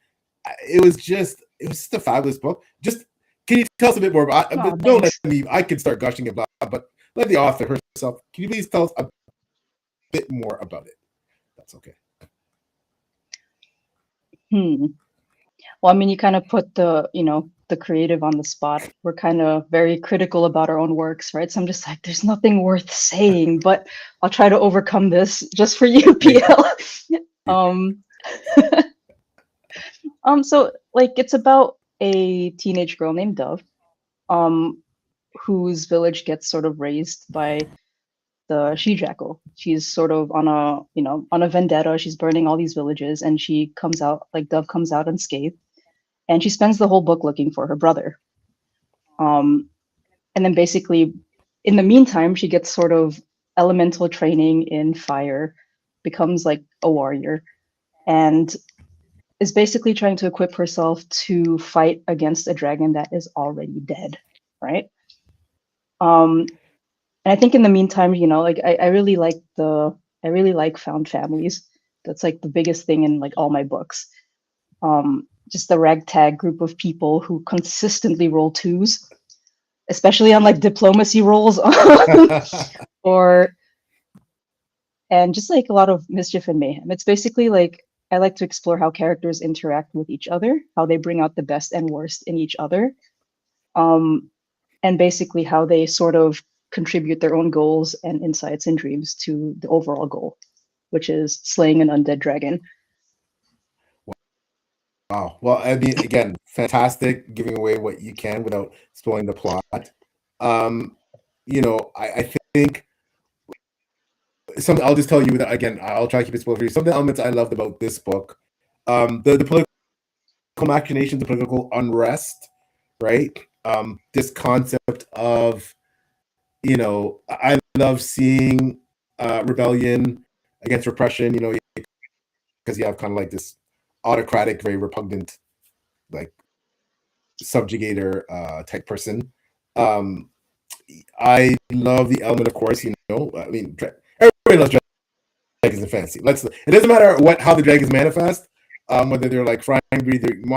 S1: it was just a fabulous book. Just can you tell us a bit more about?
S2: Oh,
S1: Don't let
S2: thanks.
S1: me. I could start gushing about, but let the author herself. Can you please tell us a bit more about it? That's okay.
S2: Well, I mean, you kind of put the creative on the spot. We're kind of very critical about our own works, right? So I'm just like, there's nothing worth saying, but I'll try to overcome this just for you, PL. um, so like it's about a teenage girl named Dove, whose village gets sort of raised by the she-jackal. She's sort of on a vendetta. She's burning all these villages, and she comes out, like Dove comes out unscathed, and she spends the whole book looking for her brother. And then basically, in the meantime, she gets sort of elemental training in fire, becomes like a warrior, and is basically trying to equip herself to fight against a dragon that is already dead, right? And I think in the meantime, like I really like found families. That's like the biggest thing in like all my books. Just the ragtag group of people who consistently roll twos, especially on like diplomacy rolls, or and just like a lot of mischief and mayhem. It's basically like I like to explore how characters interact with each other, how they bring out the best and worst in each other, and basically how they sort of contribute their own goals and insights and dreams to the overall goal, which is slaying an undead dragon.
S1: Wow. Well, I mean, again, fantastic giving away what you can without spoiling the plot. I think some I'll just tell you that again. I'll try to keep it spoiler free. Some of the elements I loved about this book, the political machinations, the political unrest, right? This concept of, I love seeing rebellion against repression. Because you have kind of like this autocratic, very repugnant, like subjugator type person. I love the element, of course. I mean, everybody loves dragons in fantasy. It doesn't matter how the dragons manifest, whether they're like frying, breathing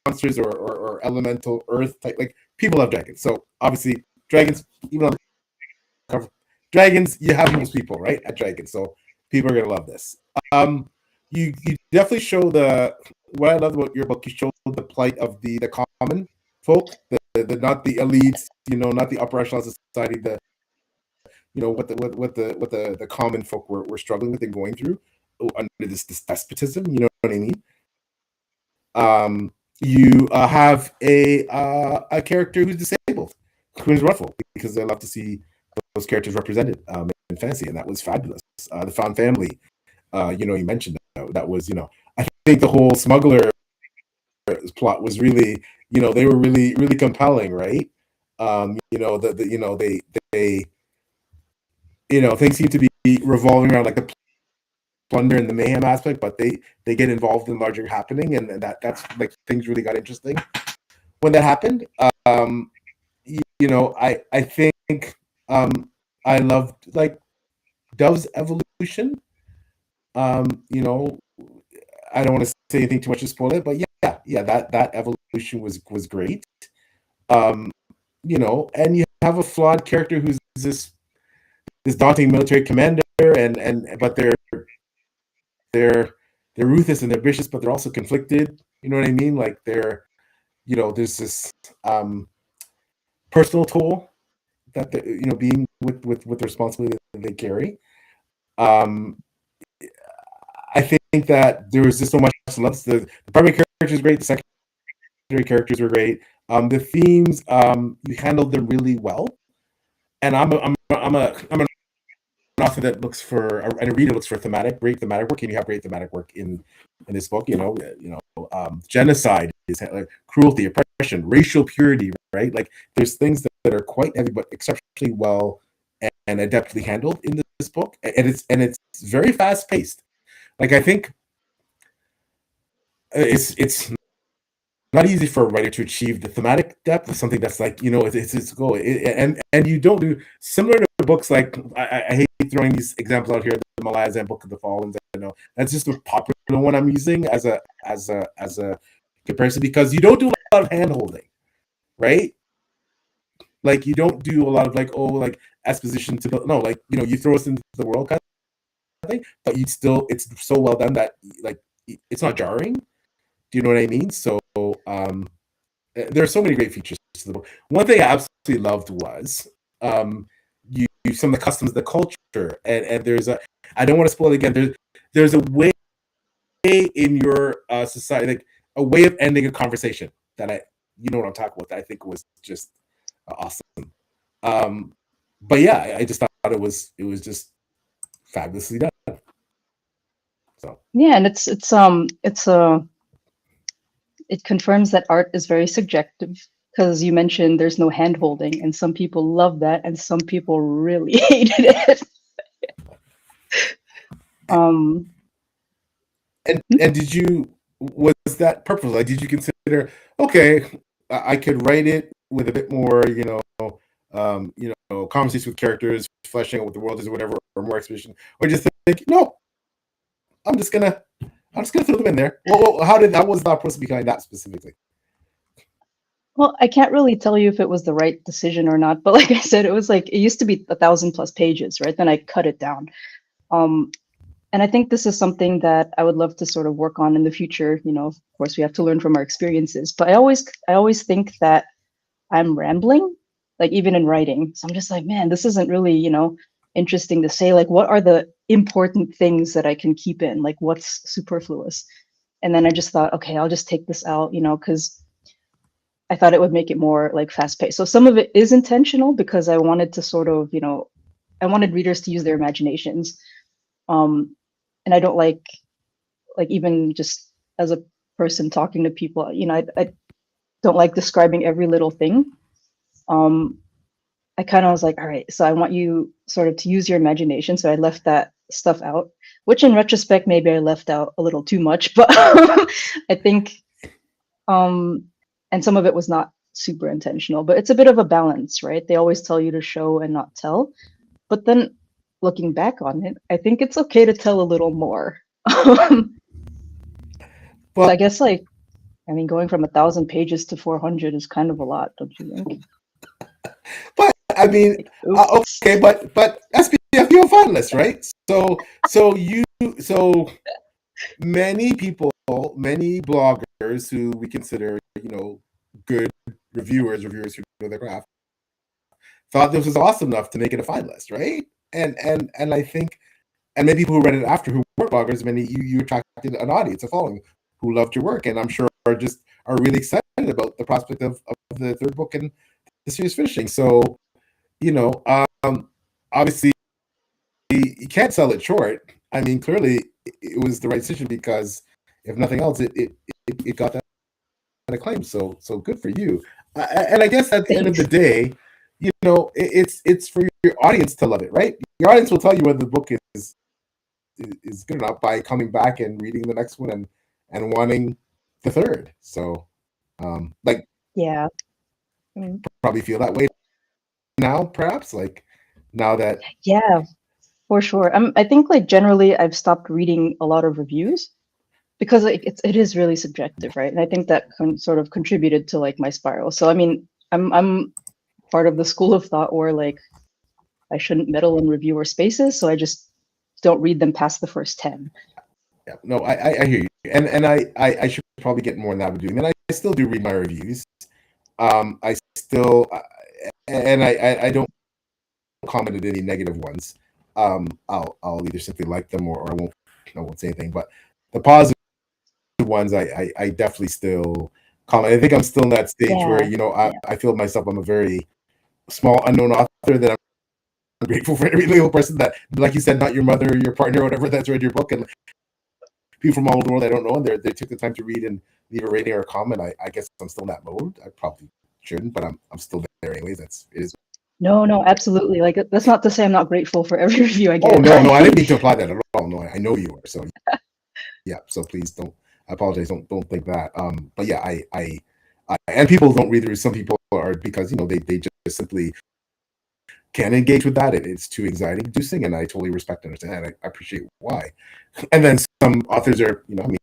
S1: monsters or elemental earth type. Like, people love dragons. So obviously, dragons, even on the cover, dragons, you have most people, right, at dragons. So people are gonna love this. You definitely show what I love about your book. You show the plight of the common folk, the not the elites, not the upper echelon society, what the common folk were struggling with and going through under this despotism. You know what I mean? You have a character who's disabled, who's Ruffle, because I love to see those characters represented in fantasy, and that was fabulous. The found family, you mentioned that was, I think the whole smuggler plot was really, they were really, really compelling, right? Things seem to be revolving around like the plunder and the mayhem aspect, but they get involved in larger happening, and that's like things really got interesting when that happened. I think I loved like Dove's evolution. I don't want to say anything too much to spoil it, but yeah, that evolution was great. And you have a flawed character who's this daunting military commander, but they're ruthless and they're vicious, but they're also conflicted. You know what I mean? Like there's this personal toll that being with the responsibility that they carry. I think that there was just so much love. The primary characters were great. The secondary characters were great. The themes, you handled them really well. And I'm an author that looks for, and a reader looks for great thematic work, and you have great thematic work in this book. Genocide is like cruelty, oppression, racial purity, right? Like there's things that are quite heavy, but exceptionally well and adeptly handled in this book, and it's very fast paced. Like I think it's not easy for a writer to achieve the thematic depth of something that's like, it's goal. And you don't do similar to books like I hate throwing these examples out here, the Malazan Book of the Fallen. I know that's just a popular one I'm using as a comparison, because you don't do a lot of hand holding, right? Like you don't do a lot of like exposition to build. No, like you throw us into the world kind of thing, but it's so well done that like it's not jarring. Do you know what I mean? So there are so many great features to the book. One thing I absolutely loved was some of the customs, the culture, and there's I don't want to spoil it again. There's a way in your society, like a way of ending a conversation that you know what I'm talking about, that I think was just awesome. But yeah, I just thought it was just fabulously done. So
S2: yeah, and it confirms that art is very subjective, because you mentioned there's no hand holding, and some people love that and some people really hated it.
S1: And was that purposeful? Like, did you consider, okay, I could write it with a bit more, conversation with characters, fleshing out what the world is, or whatever, or more exposition, or just think, no, I'm just gonna throw them in there. Well, how was that process behind that specifically?
S2: Well, I can't really tell you if it was the right decision or not, but like I said, it used to be 1,000+ pages, right? Then I cut it down. And I think this is something that I would love to sort of work on in the future. Of course, we have to learn from our experiences, but I always think that I'm rambling, like even in writing. So I'm just like, man, this isn't really, interesting to say. Like, what are the important things that I can keep in? Like, what's superfluous? And then I just thought, okay, I'll just take this out, because I thought it would make it more like fast paced. So some of it is intentional because I wanted to sort of, I wanted readers to use their imaginations. And I don't like even just as a person talking to people, I don't like describing every little thing. I kind of was like, all right, so I want you sort of to use your imagination. So I left that stuff out, which in retrospect, maybe I left out a little too much, but I think, and some of it was not super intentional, but it's a bit of a balance, right? They always tell you to show and not tell. But then looking back on it, I think it's okay to tell a little more.
S1: Well,
S2: So I guess going from 1,000 pages to 400 is kind of a lot, don't you think?
S1: but I mean,
S2: Oops.
S1: okay, but SPFBO Finalist, right? So many people, many bloggers who we consider, good reviewers who know their craft, thought this was awesome enough to make it a finalist, right? And I think, and many people who read it after who weren't bloggers, many you attracted an audience, a following who loved your work, and I'm sure are really excited about the prospect of the third book and the series finishing. So, obviously you can't sell it short. I mean, clearly it was the right decision because if nothing else, it got that acclaim. So good for you. And I guess at the end of the day, it's for your audience to love it, right? Your audience will tell you whether the book is good enough by coming back and reading the next one and wanting the third. So,
S2: Yeah.
S1: probably feel that way now, perhaps, now that.
S2: Yeah, for sure. I think generally I've stopped reading a lot of reviews because it is really subjective, right? And I think that sort of contributed to my spiral. So I mean, I'm part of the school of thought where I shouldn't meddle in reviewer spaces, so I just don't read them past the first 10.
S1: Yeah, no, I hear you, and I should probably get more in that doing. And I still do read my reviews. I still, and I don't comment at any negative ones. I'll either simply like them or I won't say anything. But the positive ones, I definitely still comment. I think I'm still in that stage where I feel myself. I'm a very small unknown author that I'm grateful for every little person that, like you said, not your mother, or your partner, or whatever, that's read your book, and people from all over the world I don't know, and they took the time to read and leave a rating or a comment. I guess I'm still in that mode. I probably shouldn't, but I'm still there anyways. It is.
S2: No, absolutely. That's not to say I'm not grateful for every review I get.
S1: Oh no, I didn't mean to imply that at all. No, I know you are. So yeah, so please don't. I apologize. Don't think that. But yeah, I and people don't read through. Some people are because they just simply can't engage with that. It's too anxiety inducing, and I totally respect and understand. I appreciate why. And then some authors are, I mean,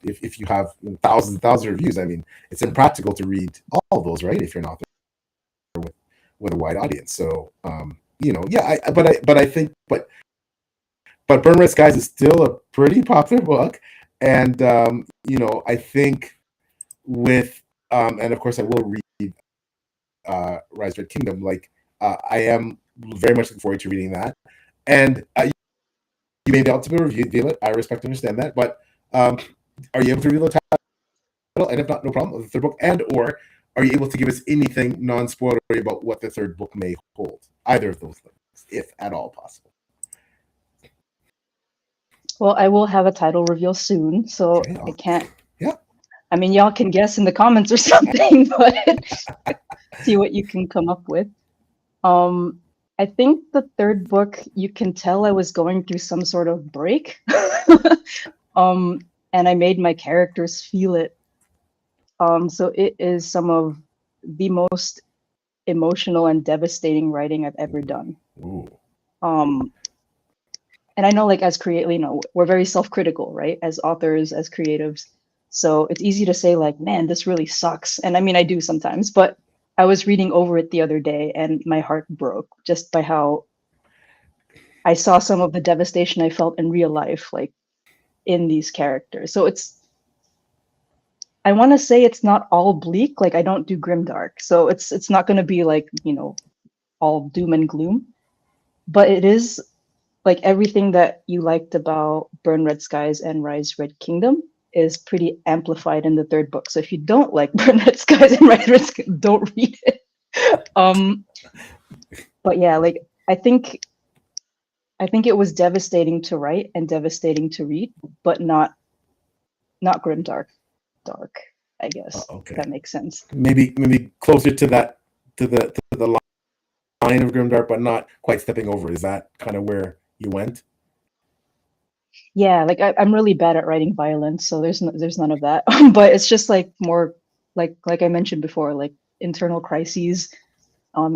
S1: if you have thousands and thousands of reviews, I mean, it's impractical to read all those, right? If you're an author with a wide audience. So, I think, but Burn Red Skies is still a pretty popular book, and I think with and of course I will read Rise Red Kingdom. I am very much looking forward to reading that, and you made the ultimate review, deal it. I respect and understand that, but are you able to reveal the title? And if not, no problem. Of the third book, and or are you able to give us anything non-spoilery about what the third book may hold? Either of those things, if at all possible.
S2: Well, I will have a title reveal soon, so okay, I can't.
S1: Yeah.
S2: I mean, y'all can guess in the comments or something, but see what you can come up with. I think the third book, you can tell I was going through some sort of break. And I made my characters feel it. So it is some of the most emotional and devastating writing I've ever done.
S1: Ooh.
S2: And I know, as we're very self-critical, right? As authors, as creatives. So it's easy to say man, this really sucks. And I mean, I do sometimes, but I was reading over it the other day and my heart broke just by how I saw some of the devastation I felt in real life, in these characters. So I want to say it's not all bleak. I don't do grimdark. So it's not going to be all doom and gloom, but it is everything that you liked about Burn Red Skies and Rise Red Kingdom is pretty amplified in the third book. So if you don't like Burn Red Skies and Rise Red Kingdom, don't read it. But yeah, I think it was devastating to write and devastating to read, but not grimdark, dark. I guess
S1: Okay,
S2: that makes sense.
S1: maybe closer to that to the line of grimdark, but not quite stepping over. Is that kind of where you went?
S2: Yeah, like I'm really bad at writing violence, so there's none of that. But it's just like more like I mentioned before, like internal crises,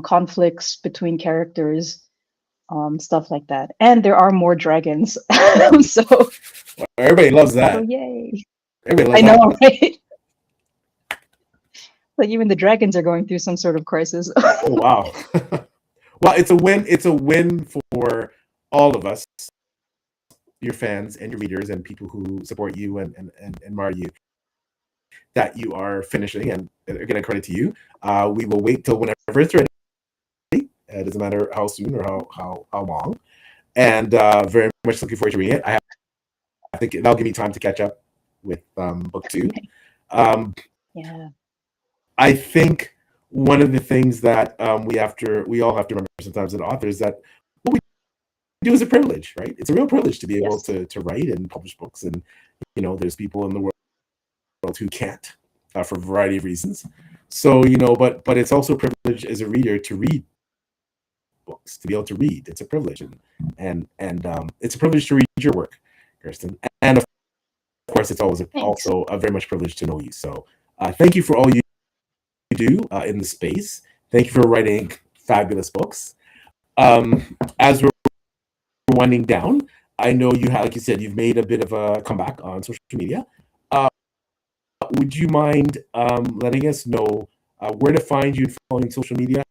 S2: conflicts between characters, stuff like that. And there are more dragons. So
S1: Everybody loves that.
S2: yay.
S1: Everybody
S2: I
S1: loves
S2: know,
S1: that.
S2: right? Like even the dragons are going through some sort of crisis.
S1: Oh wow. Well, it's a win. It's a win for all of us, your fans and your readers and people who support you and admire you, that you are finishing, and again, credit to you. We will wait till whenever it's ready. It doesn't matter how soon or how long. And very much looking forward to reading it. I think that'll give me time to catch up with book 2.
S2: Yeah.
S1: I think one of the things that we all have to remember sometimes as authors, that what we do is a privilege, right? It's a real privilege to be able to write and publish books. And there's people in the world who can't, for a variety of reasons. So but it's also a privilege as a reader to read books, to be able to read. It's a privilege, and it's a privilege to read your work, Kerstin. And of course, it's always also a very much privilege to know you. So thank you for all you do in the space. Thank you for writing fabulous books. As we're winding down, I know you have, like you said, you've made a bit of a comeback on social media. Would you mind letting us know where to find you following social media?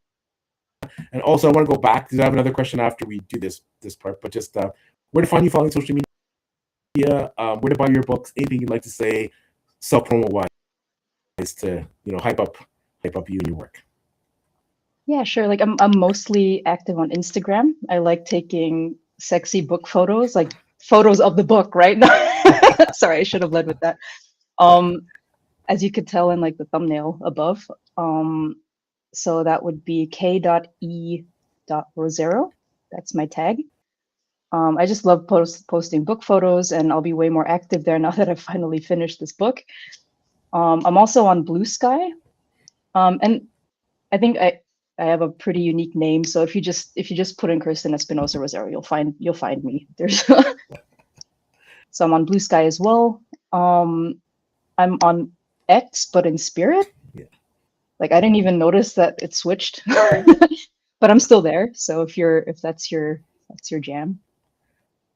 S1: And also, I want to go back because I have another question after we do this part. But just where to find you following social media? Where to buy your books? Anything you'd like to say, self promo wise, to hype up you and your work.
S2: Yeah, sure. Like I'm mostly active on Instagram. I like taking sexy book photos, like photos of the book, right? Sorry, I should have led with that. As you could tell in like the thumbnail above. So that would be k.e.rosero. That's my tag. I just love posting book photos, and I'll be way more active there now that I've finally finished this book. I'm also on Blue Sky. And I think I have a pretty unique name. So if you just put in Kerstin ESPINOSA ROSERO, you'll find me. There's so I'm on Blue Sky as well. I'm on X, but in spirit.
S1: Yeah.
S2: Like I didn't even notice that it switched, but I'm still there. So if that's your jam.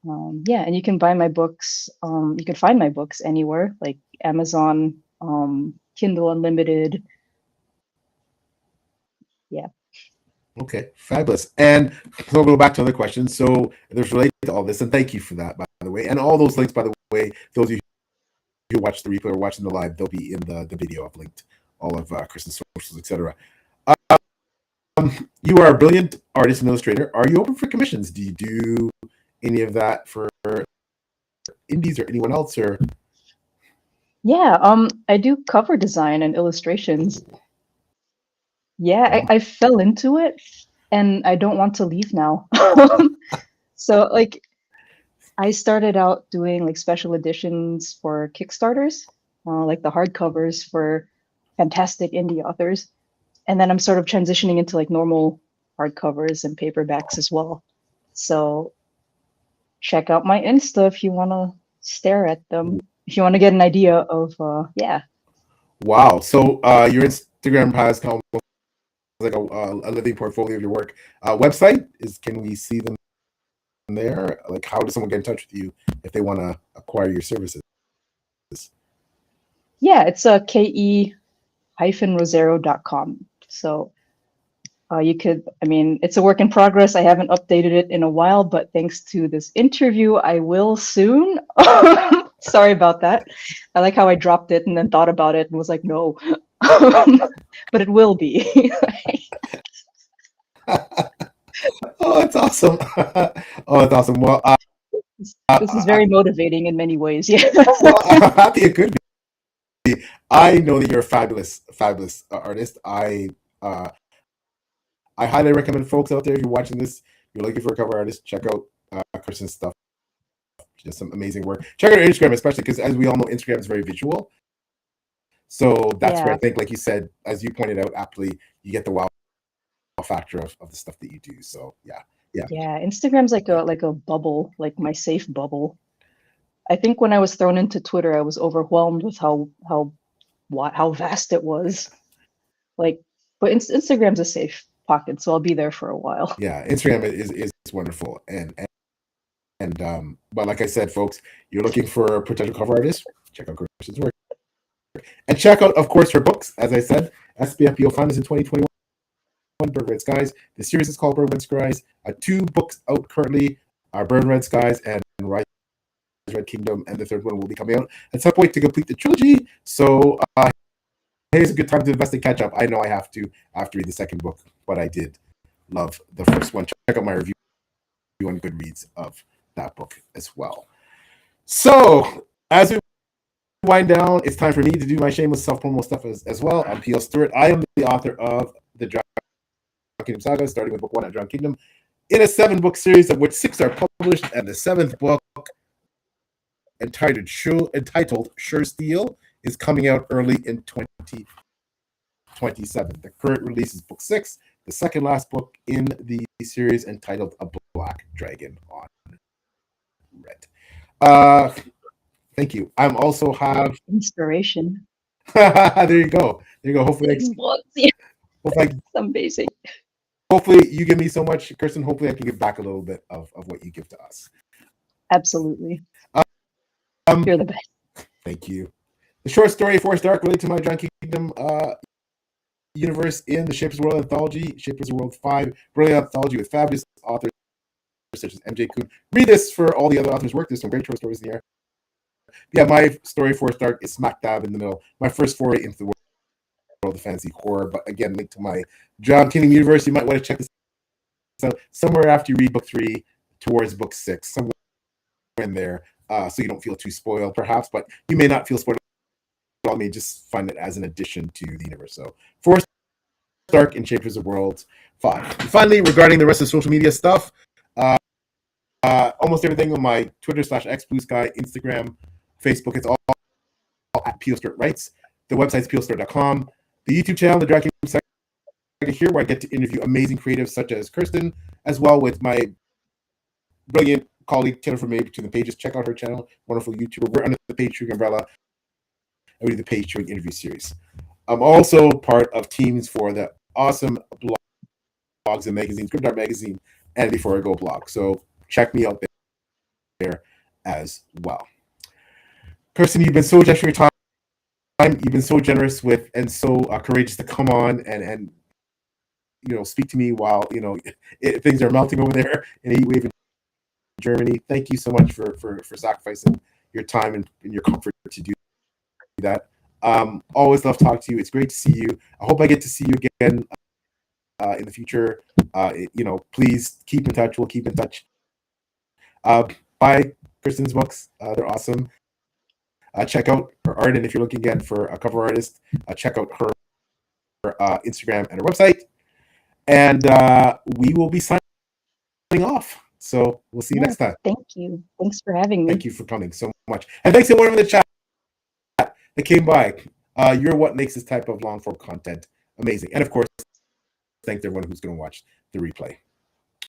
S2: Yeah, and you can buy my books. You can find my books anywhere, like Amazon, Kindle Unlimited. Yeah.
S1: Okay, fabulous. And so we'll go back to another question. So there's related to all this, and thank you for that, by the way. And all those links, by the way, those of you who watch the replay or watching the live, they'll be in the video. I've linked all of Kerstin's socials, etc. You are a brilliant artist and illustrator. Are you open for commissions? Do you do any of that for indies or anyone else? Or
S2: Yeah, I do cover design and illustrations. Yeah, I fell into it, and I don't want to leave now. So like I started out doing like special editions for Kickstarters, like the hardcovers for fantastic indie authors. And then I'm sort of transitioning into like normal hardcovers and paperbacks as well. So check out my Insta if you want to stare at them. If you want to get an idea of, yeah.
S1: Wow. So your Instagram has kind of like a living portfolio of your work. Website can we see them there? Like, how does someone get in touch with you if they want to acquire your services?
S2: Yeah, it's ke-rosero.com. So you could, it's a work in progress. I haven't updated it in a while, but thanks to this interview, I will soon. Sorry about that. I like how I dropped it and then thought about it and was like, no, but it will be.
S1: Oh, that's awesome. Oh, that's awesome. Well,
S2: this is very motivating in many ways. Yeah.
S1: Well, I'm happy it could be. I know that you're a fabulous artist. I highly recommend folks out there, if you're watching this, you're looking for a cover artist, check out Kerstin's stuff. She does some amazing work. Check out her Instagram, especially because, as we all know, Instagram is very visual. So that's where I think, like you said, as you pointed out aptly, you get the wow factor of the stuff that you do. So yeah.
S2: Instagram's like a bubble, like my safe bubble. I think when I was thrown into Twitter, I was overwhelmed with how vast it was. Like, but Instagram's a safe pocket, so I'll be there for a while.
S1: Yeah, Instagram is wonderful, and but like I said, folks, you're looking for a potential cover artist, check out Kerstin's work, and check out, of course, her books. As I said, SPFBO Finalist in 2021. Burn Red Skies. The series is called Burn Red Skies. 2 books out currently are Burn Red Skies and Rise Red Kingdom, and the 3rd one will be coming out at some point to complete the trilogy. So here's a good time to invest and catch up. I know I have to after read the 2nd book, but I did love the 1st one. Check out my review on Goodreads of that book as well. So as we wind down, it's time for me to do my shameless self-promo stuff as well. I'm P.L. Stewart. I am the author of the Dragon Kingdom Saga, starting with book 1 at Dragon Kingdom, in a 7-book series of which 6 are published, and the 7th book, entitled Sure Steel, is coming out early in 2027. The current release is book 6, the second last book in the series, entitled A Black Dragon on Red. Thank you. I'm also have
S2: inspiration.
S1: There you go. Hopefully,
S2: amazing.
S1: Hopefully you give me so much, Kerstin. Hopefully I can give back a little bit of what you give to us.
S2: Absolutely. You're the best.
S1: Thank you. The short story Forest Dark related to my Dragon Kingdom universe in the Shapers World Anthology, Shapers World 5, brilliant anthology with fabulous authors such as MJ Kuhn. Read this for all the other authors' work. There's some great short stories in here. Yeah, my story Forest Dark is smack dab in the middle. My first foray into the world of fantasy horror, but again, linked to my Dragon Kingdom universe. You might want to check this out somewhere after you read book 3 towards book 6, somewhere in there, so you don't feel too spoiled, perhaps, but you may not feel spoiled. You may just find it as an addition to the universe. So, Forest Dark and Shapers of Worlds 5. And finally, regarding the rest of social media stuff, almost everything on my Twitter /X, Blue Sky, Instagram, Facebook, it's all at P.L. Stewart Writes. The website's plstewart.com. The YouTube channel, the Dragon Kingdom Saga, here where I get to interview amazing creatives such as Kerstin, as well with my brilliant colleague Taylor from Between the Pages. Check out her channel, wonderful YouTuber. We're under the Page Turning umbrella, and we do the Page Turning interview series. I'm also part of teams for the awesome blogs and magazines, Crypto Magazine, and Before I Go blog. So check me out there as well. Kerstin, you've been so generous with your time. You've been so generous with and so courageous to come on and speak to me while things are melting over there in a heat wave in Germany. Thank you so much for sacrificing your time and your comfort to do that. Always love talking to you. It's great to see you. I hope I get to see you again in the future. Please keep in touch. We'll keep in touch. Buy Kerstin's books. They're awesome. Check out her art, and if you're looking again for a cover artist, check out her Instagram and her website. And we will be signing off. So we'll see you next time.
S2: Thank you. Thanks for having me.
S1: Thank you for coming so much. And thanks to everyone in the chat that came by. You're what makes this type of long form content amazing. And of course, thanks to everyone who's going to watch the replay.